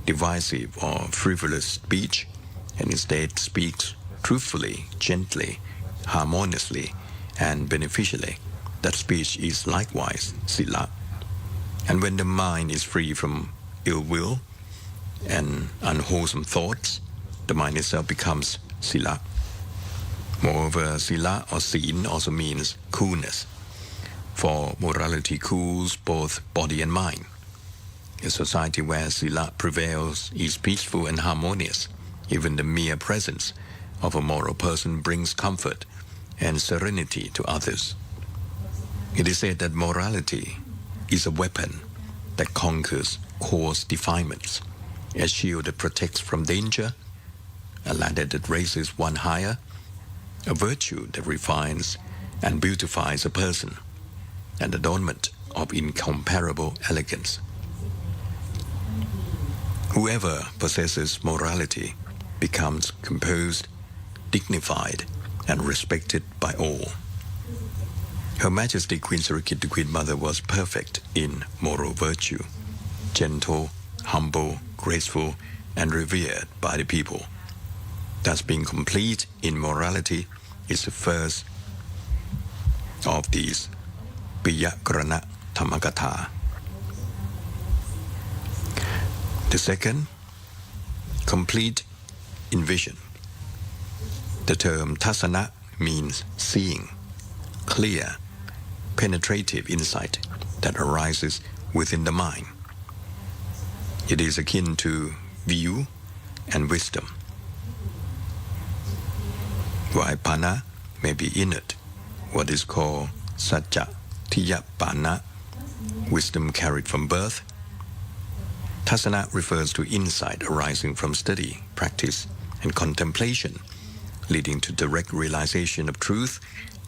divisive, or frivolous speech, and instead speaks truthfully, gently, harmoniously, and beneficially, that speech is likewise sila. And when the mind is free from ill will and unwholesome thoughts, the mind itself becomes sila. Moreover, sila or seen also means coolness, for morality cools both body and mind. A society where sila prevails is peaceful and harmonious. Even the mere presence of a moral person brings comfort and serenity to others. It is said that morality is a weapon that conquers coarse defilements, a shield that protects from danger, a ladder that raises one higher, a virtue that refines and beautifies a person, an adornment of incomparable elegance. Whoever possesses morality becomes composed, dignified, and respected by all. Her Majesty Queen Sirikit, the Queen Mother, was perfect in moral virtue, gentle, humble, graceful, and revered by the people. Thus, being complete in morality is the first of these Piyakarana Dhammakatha. The second, complete in vision. The term tasana means seeing, clear, penetrative insight that arises within the mind. It is akin to view and wisdom. While pana may be innate, what is called sajja tiya pana, wisdom carried from birth, tasana refers to insight arising from study, practice, and contemplation, leading to direct realization of truth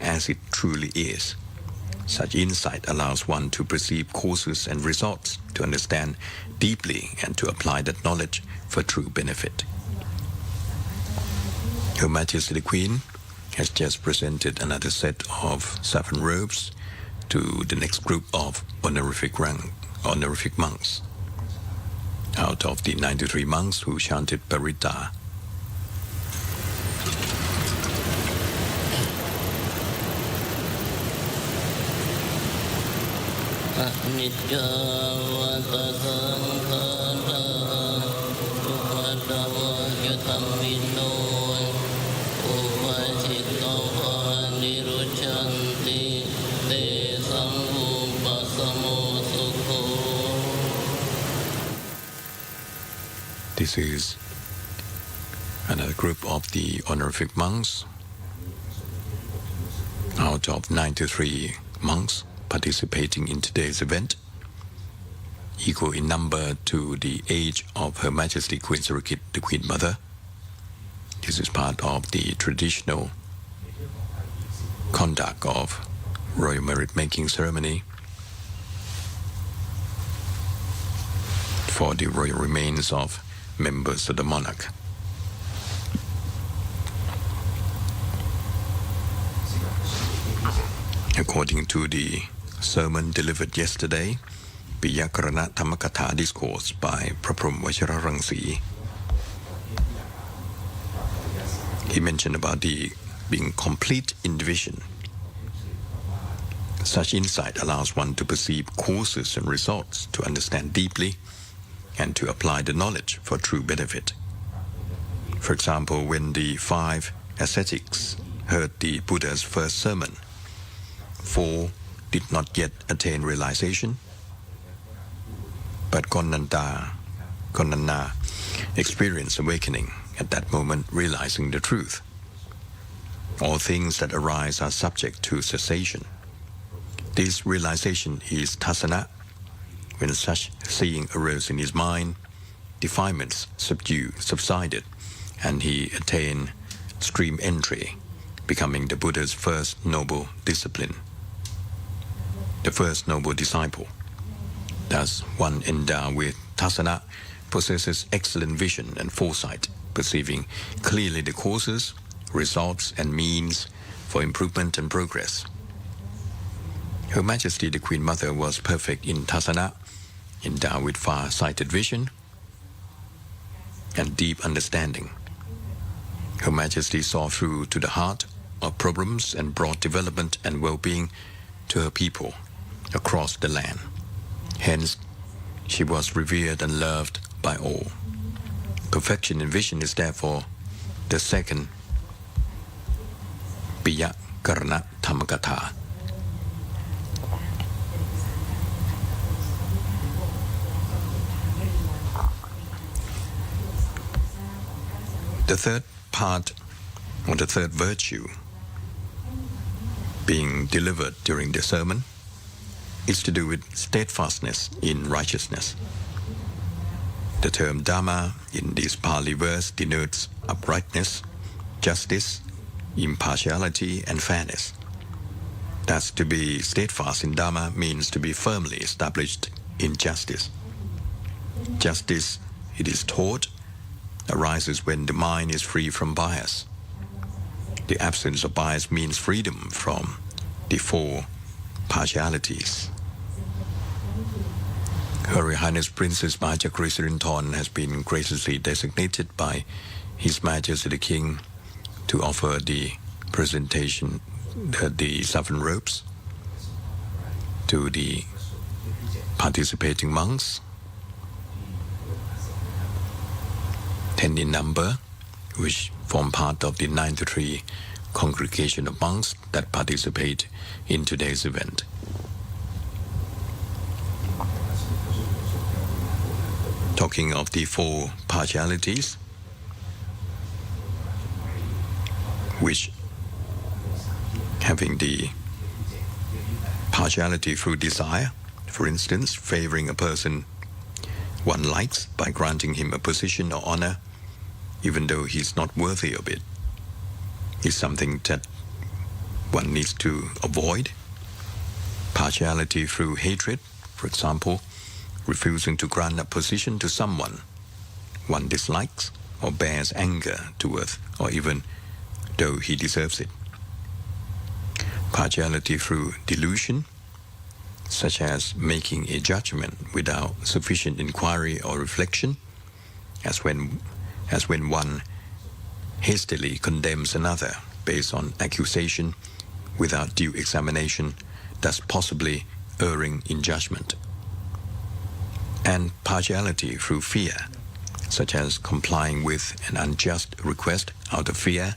as it truly is. Such insight allows one to perceive causes and results, to understand deeply, and to apply that knowledge for true benefit. Her Majesty the Queen has just presented another set of 7 robes to the next group of honorific monks. Out of the 93 monks who chanted Parita, Anicca vata sankhara upadavaya dhammino upajitava niruchanti te samupasamo sukho. This is another group of the honorific monks. Out of 93 monks participating in today's event, equal in number to the age of Her Majesty Queen Sirikit, the Queen Mother. This is part of the traditional conduct of royal merit making ceremony for the royal remains of members of the monarch. According to the sermon delivered yesterday, Piyakarana Dhammakatha discourse by Praprom Vajrarangsi, he mentioned about the being complete in vision. Such insight allows one to perceive causes and results, to understand deeply, and to apply the knowledge for true benefit. For example, when the 5 ascetics heard the Buddha's first sermon, 4 did not yet attain realization, but Konana experienced awakening at that moment, realizing the truth. All things that arise are subject to cessation. This realization is tasana. When such seeing arose in his mind, defilements subsided, and he attained stream entry, becoming the Buddha's first noble discipline, the first noble disciple. Thus, one endowed with tasana possesses excellent vision and foresight, perceiving clearly the causes, results, and means for improvement and progress. Her Majesty the Queen Mother was perfect in tasana, endowed with far-sighted vision and deep understanding. Her Majesty saw through to the heart of problems and brought development and well-being to her people across the land. Hence, she was revered and loved by all. Perfection in vision is therefore the second Piyakarana Dhammakatha. The third part, or the third virtue, being delivered during the sermon, is to do with steadfastness in righteousness. The term Dhamma in this Pali verse denotes uprightness, justice, impartiality, and fairness. Thus, to be steadfast in Dhamma means to be firmly established in justice. Justice it is taught, arises when the mind is free from bias. The absence of bias means freedom from the four partialities. Her Royal Highness Princess Maha Sirinthorn has been graciously designated by His Majesty the King to offer the presentation, the saffron robes, to the participating monks, 10 in number, which form part of the 93 congregation of monks that participate in today's event. Talking of the four partialities, which having the partiality through desire, for instance, favoring a person one likes by granting him a position or honor, even though he's not worthy of it, is something that one needs to avoid. Partiality through hatred, for example, refusing to grant a position to someone one dislikes or bears anger towards, or even though he deserves it. Partiality through delusion, such as making a judgment without sufficient inquiry or reflection, as when one hastily condemns another based on accusation without due examination, thus possibly erring in judgment. And partiality through fear, such as complying with an unjust request out of fear,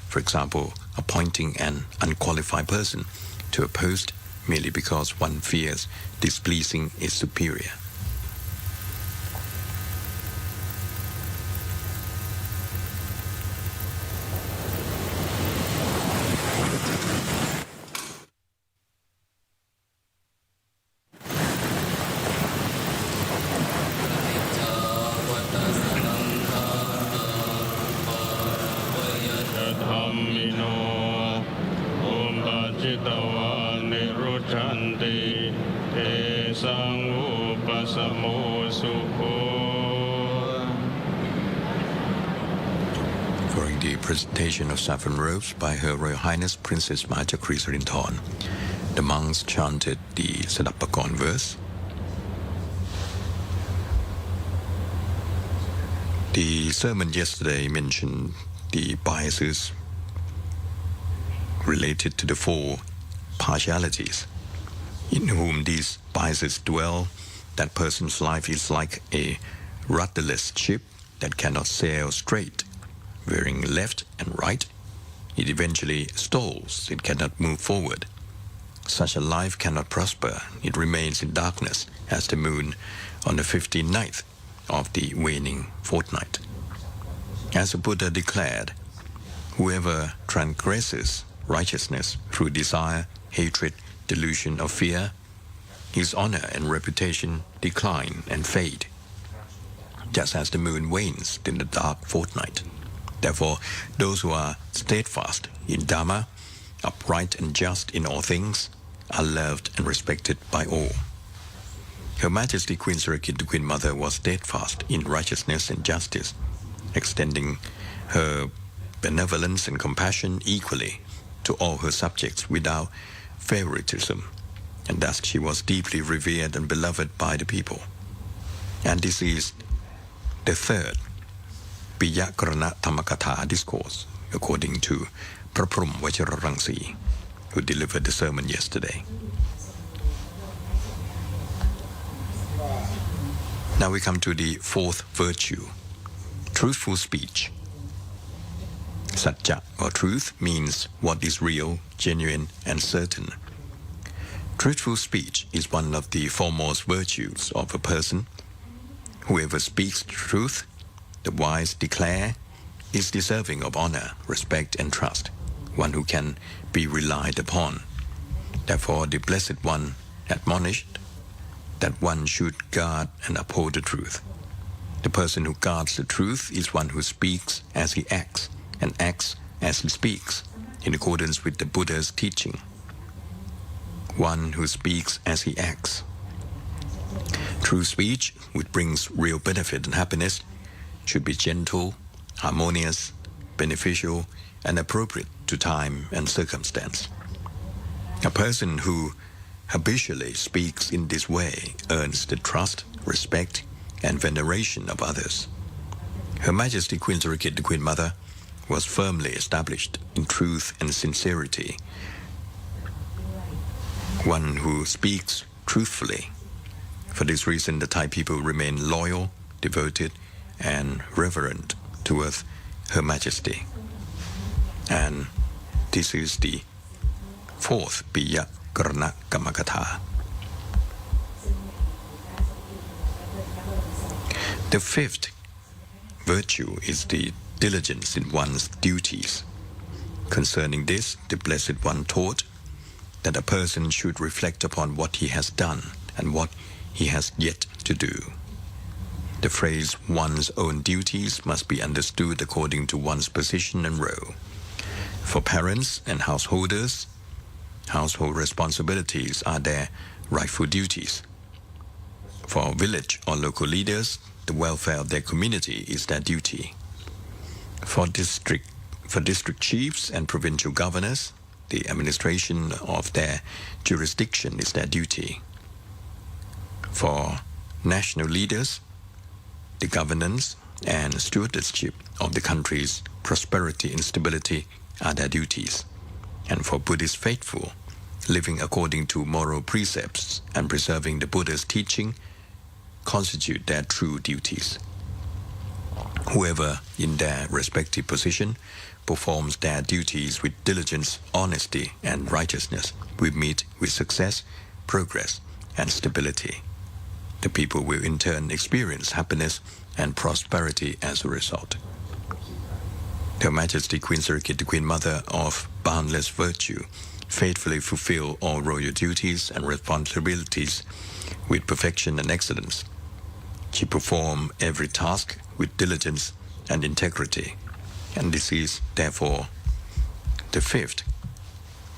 for example, appointing an unqualified person to a post merely because one fears displeasing its superior. During the presentation of saffron robes by Her Royal Highness Princess Maha Sirinthorn, the monks chanted the Sadappakorn verse. The sermon yesterday mentioned the biases related to the four partialities. In whom these biases dwell, that person's life is like a rudderless ship that cannot sail straight, veering left and right. It eventually stalls, it cannot move forward. Such a life cannot prosper, it remains in darkness as the moon on the 15th of the waning fortnight. As the Buddha declared, whoever transgresses righteousness through desire, hatred, delusion or fear, his honor and reputation decline and fade, just as the moon wanes in the dark fortnight. Therefore, those who are steadfast in Dhamma, upright and just in all things, are loved and respected by all. Her Majesty Queen Sirikit, the Queen Mother, was steadfast in righteousness and justice, extending her benevolence and compassion equally to all her subjects without favoritism, and thus she was deeply revered and beloved by the people. And this is the third Piyakarana Thammakatha discourse, according to Praprum Vajrarangsi, who delivered the sermon yesterday. Now we come to the fourth virtue, truthful speech. Satya, or truth, means what is real, genuine, and certain. Truthful speech is one of the foremost virtues of a person. Whoever speaks truth, the wise declare, is deserving of honor, respect, and trust, one who can be relied upon. Therefore, the Blessed One admonished that one should guard and uphold the truth. The person who guards the truth is one who speaks as he acts, and acts as he speaks, in accordance with the Buddha's teaching. One who speaks as he acts. True speech, which brings real benefit and happiness, should be gentle, harmonious, beneficial, and appropriate to time and circumstance. A person who habitually speaks in this way earns the trust, respect, and veneration of others. Her Majesty Queen Sirikit, the Queen Mother, was firmly established in truth and sincerity. One who speaks truthfully. For this reason, the Thai people remain loyal, devoted, and reverent towards Her Majesty. And this is the fourth Piya Karana Kammakatha. The fifth virtue is the diligence in one's duties. Concerning this, the Blessed One taught that a person should reflect upon what he has done and what he has yet to do. The phrase one's own duties must be understood according to one's position and role. For parents and householders, household responsibilities are their rightful duties. For village or local leaders, the welfare of their community is their duty. For district chiefs and provincial governors, the administration of their jurisdiction is their duty. For national leaders, the governance and stewardship of the country's prosperity and stability are their duties. And for Buddhist faithful, living according to moral precepts and preserving the Buddha's teaching constitute their true duties. Whoever in their respective position performs their duties with diligence, honesty, and righteousness will meet with success, progress, and stability. The people will in turn experience happiness and prosperity as a result. Her Majesty Queen Sirikit, the Queen Mother of boundless virtue, faithfully fulfill all royal duties and responsibilities with perfection and excellence. She performed every task with diligence and integrity, and this is therefore the fifth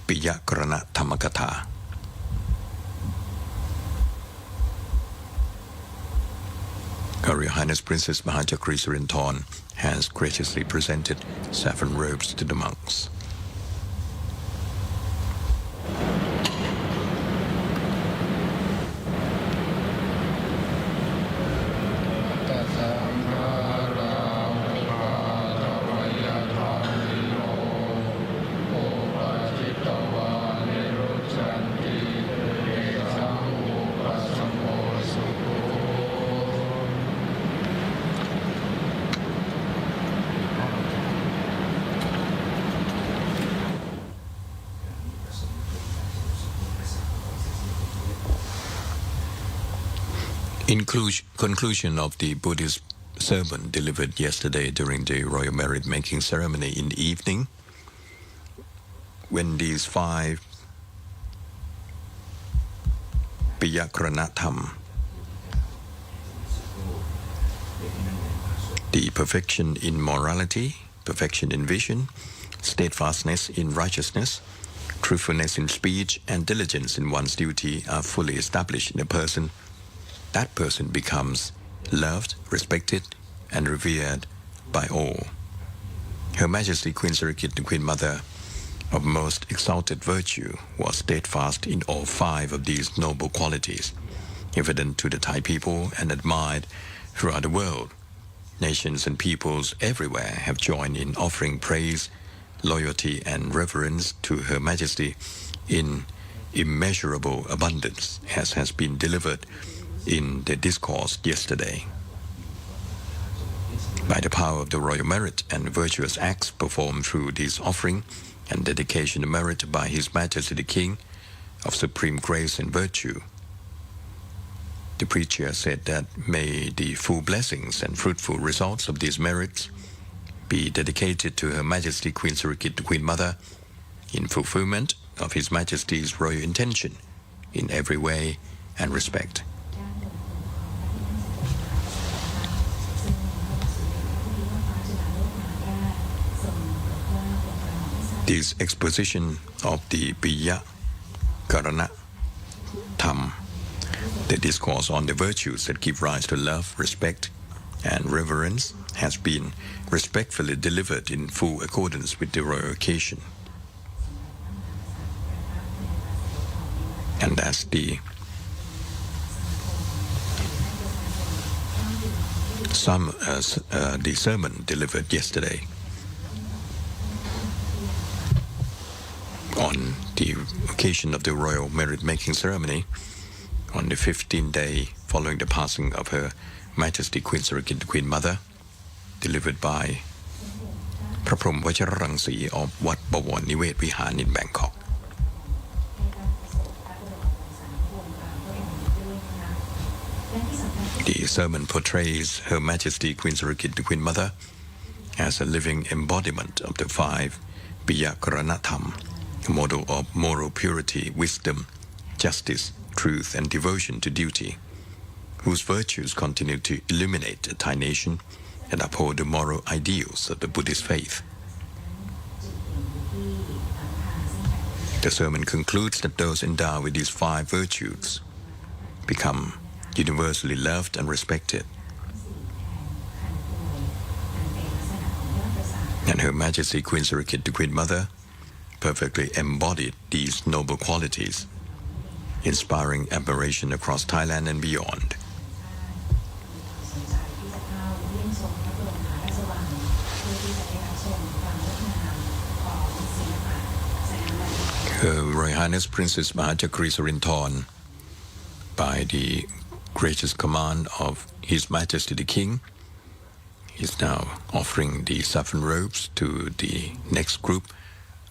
Piya Karana Kammakatha. Her Royal Highness Princess Maha has graciously presented saffron robes to the monks. In conclusion of the Buddhist sermon delivered yesterday during the royal merit making ceremony in the evening, when these five Piya Karana Tham, the perfection in morality, perfection in vision, steadfastness in righteousness, truthfulness in speech, and diligence in one's duty are fully established in a person, that person becomes loved, respected, and revered by all. Her Majesty Queen Sirikit, the Queen Mother of most exalted virtue, was steadfast in all five of these noble qualities, evident to the Thai people and admired throughout the world. Nations and peoples everywhere have joined in offering praise, loyalty, and reverence to Her Majesty in immeasurable abundance, as has been delivered in the discourse yesterday. By the power of the royal merit and virtuous acts performed through this offering and dedication of merit by His Majesty the King of supreme grace and virtue, the preacher said that may the full blessings and fruitful results of these merits be dedicated to Her Majesty Queen Sirikit, the Queen Mother, in fulfillment of His Majesty's royal intention in every way and respect. This exposition of the Piya Karana Tham, the discourse on the virtues that give rise to love, respect, and reverence, has been respectfully delivered in full accordance with the royal occasion. And as the sermon delivered yesterday on the occasion of the royal merit-making ceremony on the 15th day following the passing of Her Majesty Queen Sirikit, the Queen Mother, delivered by พระพรหมวชิรรังสี of วัดบวรนิเวศวิหาร in Bangkok. The sermon portrays Her Majesty Queen Sirikit, the Queen Mother, as a living embodiment of the 5 Piyakaranatham, a model of moral purity, wisdom, justice, truth, and devotion to duty, whose virtues continue to illuminate the Thai nation and uphold the moral ideals of the Buddhist faith. The sermon concludes that those endowed with these 5 virtues become universally loved and respected. And Her Majesty Queen Sirikit, the Queen Mother, perfectly embodied these noble qualities, inspiring admiration across Thailand and beyond. Her Royal Highness Princess Maha Sirinthorn, by the gracious command of His Majesty the King, is now offering the saffron robes to the next group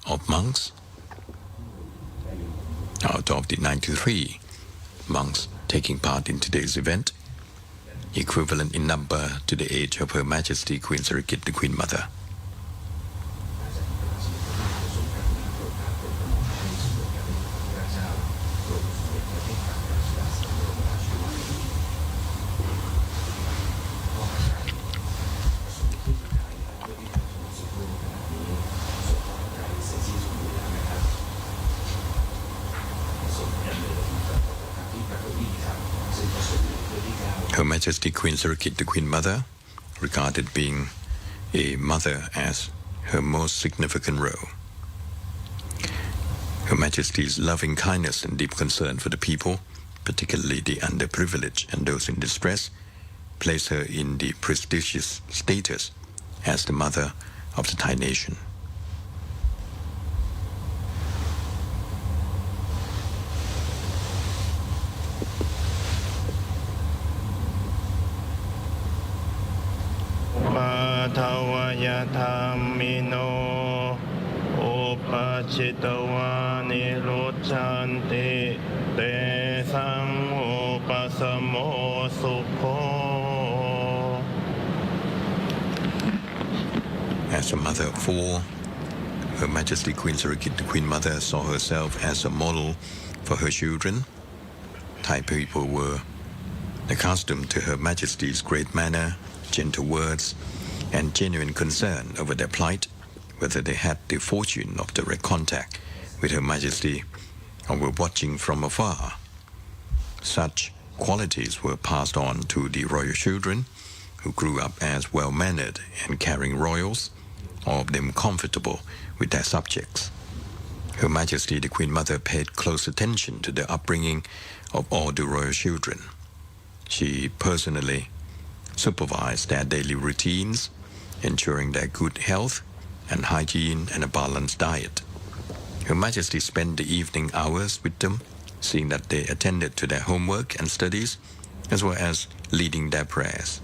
of monks. Out of the 93 monks taking part in today's event, equivalent in number to the age of Her Majesty Queen Sirikit, the Queen Mother. Her Majesty Queen Sirikit, the Queen Mother, regarded being a mother as her most significant role. Her Majesty's loving kindness and deep concern for the people, particularly the underprivileged and those in distress, place her in the prestigious status as the mother of the Thai nation. As a mother of 4, Her Majesty Queen Sirikit, the Queen Mother, saw herself as a model for her children. Thai people were accustomed to Her Majesty's great manner, gentle words, and genuine concern over their plight, whether they had the fortune of direct contact with Her Majesty or were watching from afar. Such qualities were passed on to the royal children, who grew up as well-mannered and caring royals, all of them comfortable with their subjects. Her Majesty the Queen Mother paid close attention to the upbringing of all the royal children. She personally supervised their daily routines, ensuring their good health and hygiene and a balanced diet. Her Majesty spent the evening hours with them, seeing that they attended to their homework and studies, as well as leading their prayers.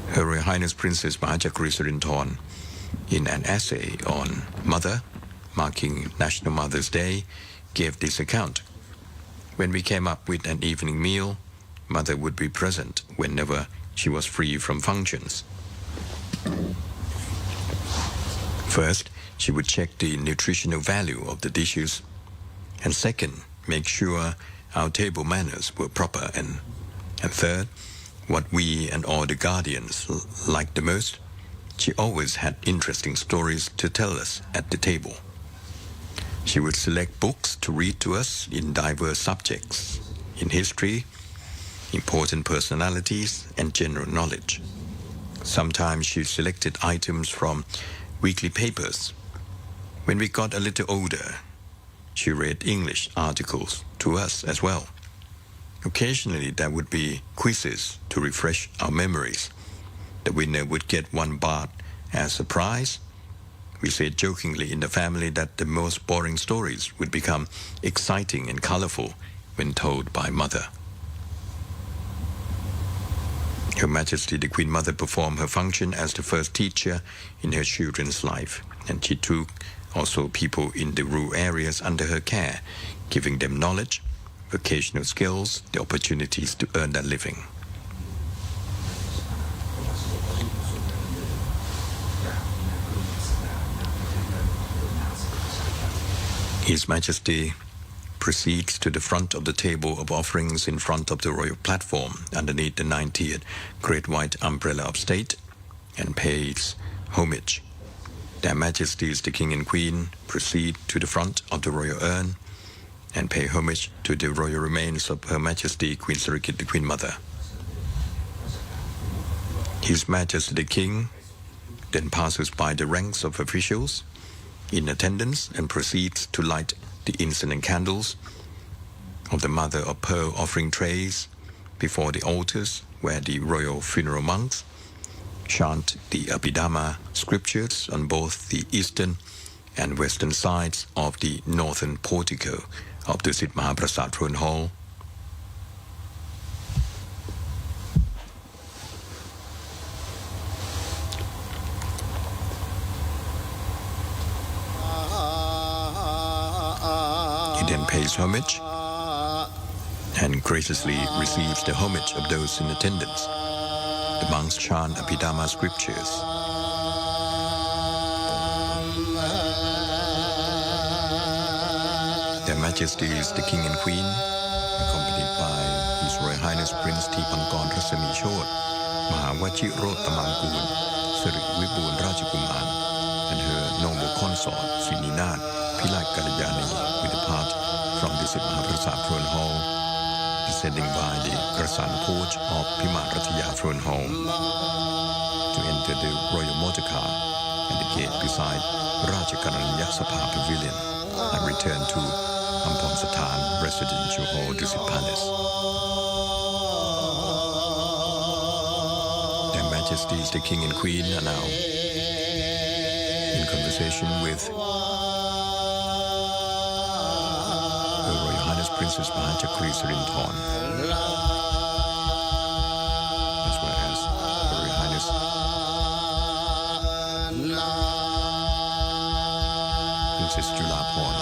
Her Royal Highness Princess Maha Sirinthorn, in an essay on Mother, marking National Mother's Day, gave this account. When we came up with an evening meal, Mother would be present whenever she was free from functions. First, she would check the nutritional value of the dishes, and second, make sure our table manners were proper, and third, what we and all the guardians liked the most, she always had interesting stories to tell us at the table. She would select books to read to us in diverse subjects, in history, important personalities, and general knowledge. Sometimes she selected items from weekly papers. When we got a little older, she read English articles to us as well. Occasionally there would be quizzes to refresh our memories. The winner would get 1 baht as a prize. We said jokingly in the family that the most boring stories would become exciting and colorful when told by mother. Her Majesty the Queen Mother performed her function as the first teacher in her children's life, and she took also people in the rural areas under her care, giving them knowledge, vocational skills, the opportunities to earn their living. His Majesty proceeds to the front of the table of offerings in front of the royal platform underneath the 90th Great White Umbrella of State and pays homage. Their Majesties the King and Queen proceed to the front of the royal urn and pay homage to the royal remains of Her Majesty Queen Sirikit the Queen Mother. His Majesty the King then passes by the ranks of officials in attendance and proceeds to light the incense and candles of the mother of pearl offering trays before the altars where the royal funeral monks chant the Abhidhamma scriptures on both the eastern and western sides of the northern portico of Dusit Maha Prasat Throne Hall. He then pays homage and graciously receives the homage of those in attendance. The monks chant Abhidhamma scriptures. Their Majesties the King and Queen, accompanied by His Royal Highness Prince Tipankon Rasami Chod, Maha Wachirottamangkul, Sirik Vibun Rajakuman, and her noble consort Srininath Pilak Kalyani will depart from the Dusit Maha Prasat Throne Hall, descending by the Krasan porch of Pimat Rathiya Throne Hall to enter the royal motor car and the gate beside Rajakaranya Sabha Pavilion and return to Ampon Satan Residential Hall Dusit Palace. Their Majesties the King and Queen are now in conversation with Her Royal Highness Princess Maha Sirinthorn, as well as Her Royal Highness Princess Julapon.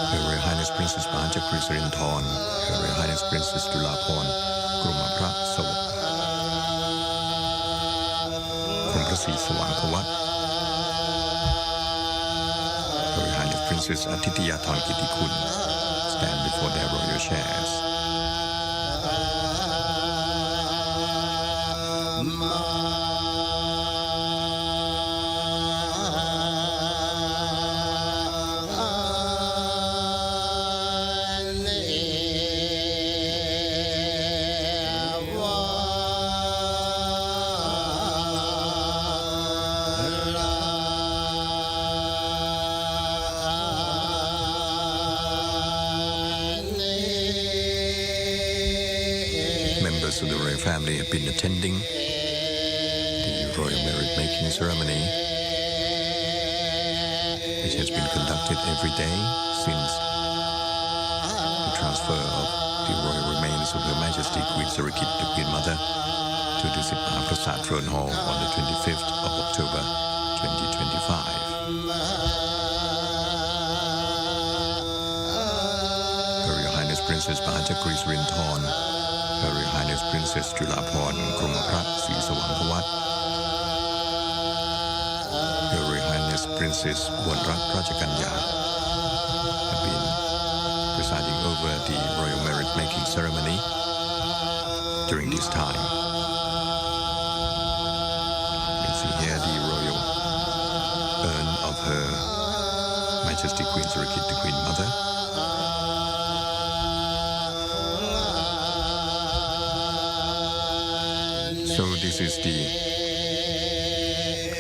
Her Royal Highness Princess Maha Sirinthorn, Her Royal Highness Princess Julapon, กรมพระสวัสดิ์กรมพระศรีสว่างควัต Her Royal Highness Princess Atityathon Kittikun stand before their royal chairs. Members of the royal family have been attending the royal merit-making ceremony, which has been conducted every day since the transfer of the royal remains of Her Majesty Queen Sirikit, the Queen Mother, to the Dusit Maha Prasat Throne Hall on the 25th of October 2025. Her Royal Highness Princess Maha Sirinthorn, Her Royal Highness Princess Julapon กรมพระศรีสว่างควัต Her Royal Highness Princess อุบลรัตนราชกัญญา have been presiding over the royal merit-making ceremony during this time. You can see here the royal urn of Her Majesty Queen Sirikit, the Queen Mother. So this is the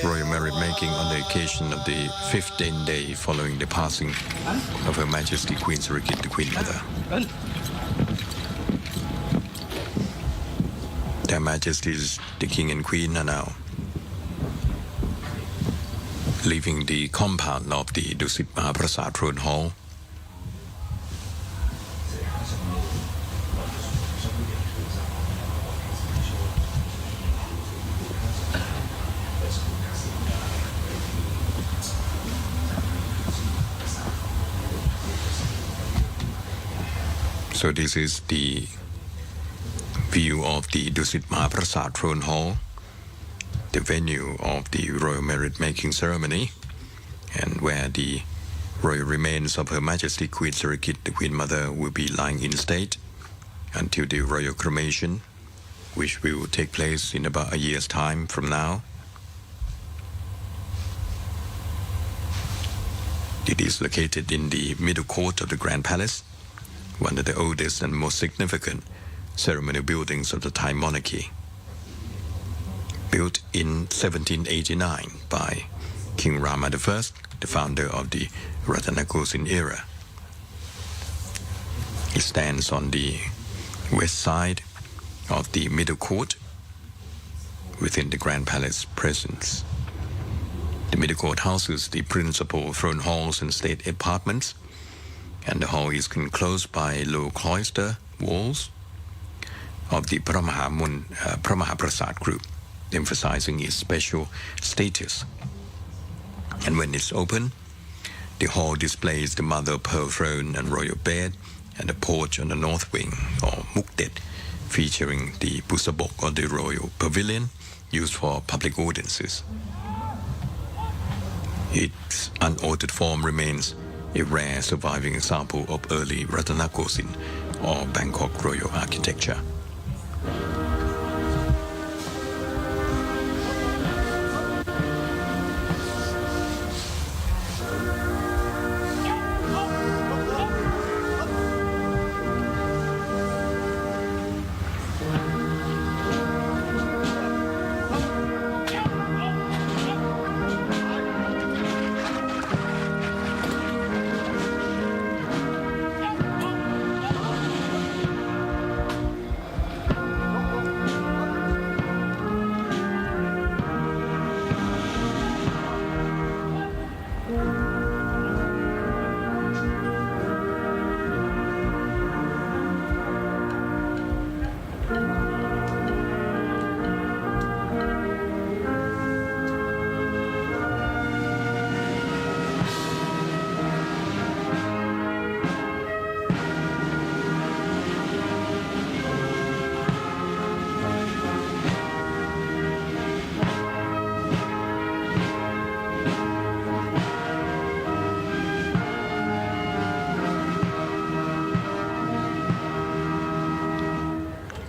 royal merit making on the occasion of the 15th day following the passing of Her Majesty Queen Sirikit, the Queen Mother. Their Majesties, the King and Queen, are now leaving the compound of the Dusit Maha Prasat Throne Hall. So this is the view of the Dusit Maha Prasat Throne Hall, the venue of the royal merit making ceremony, and where the royal remains of Her Majesty Queen Sirikit, the Queen Mother, will be lying in state until the royal cremation, which will take place in about a year's time from now. It is located in the middle court of the Grand Palace, one of the oldest and most significant ceremonial buildings of the Thai monarchy. Built in 1789 by King Rama I, the founder of the Ratanakosin era. It stands on the west side of the middle court within the Grand Palace presence. The middle court houses the principal throne halls and state apartments, and the hall is enclosed by low cloister walls of the Maha Prasat group, emphasizing its special status. And when it's open, the hall displays the mother of pearl throne and royal bed, and the porch on the north wing, or mukdet, featuring the busabok, or the royal pavilion, used for public audiences. Its unaltered form remains a rare surviving example of early Ratanakosin or Bangkok royal architecture.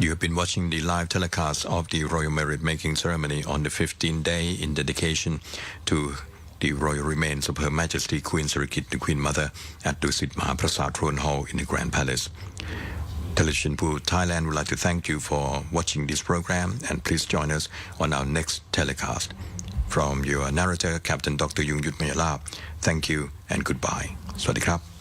You have been watching the live telecast of the Royal Merit Making Ceremony on the 15th day in dedication to the royal remains of Her Majesty Queen Sirikit, the Queen Mother, at Dusit Maha Prasat Throne Hall in the Grand Palace. Television Pool Thailand would like to thank you for watching this program, and please join us on our next telecast. From your narrator, Captain Dr. Yung Yut Mayalap, thank you and goodbye. สวัสดีครับ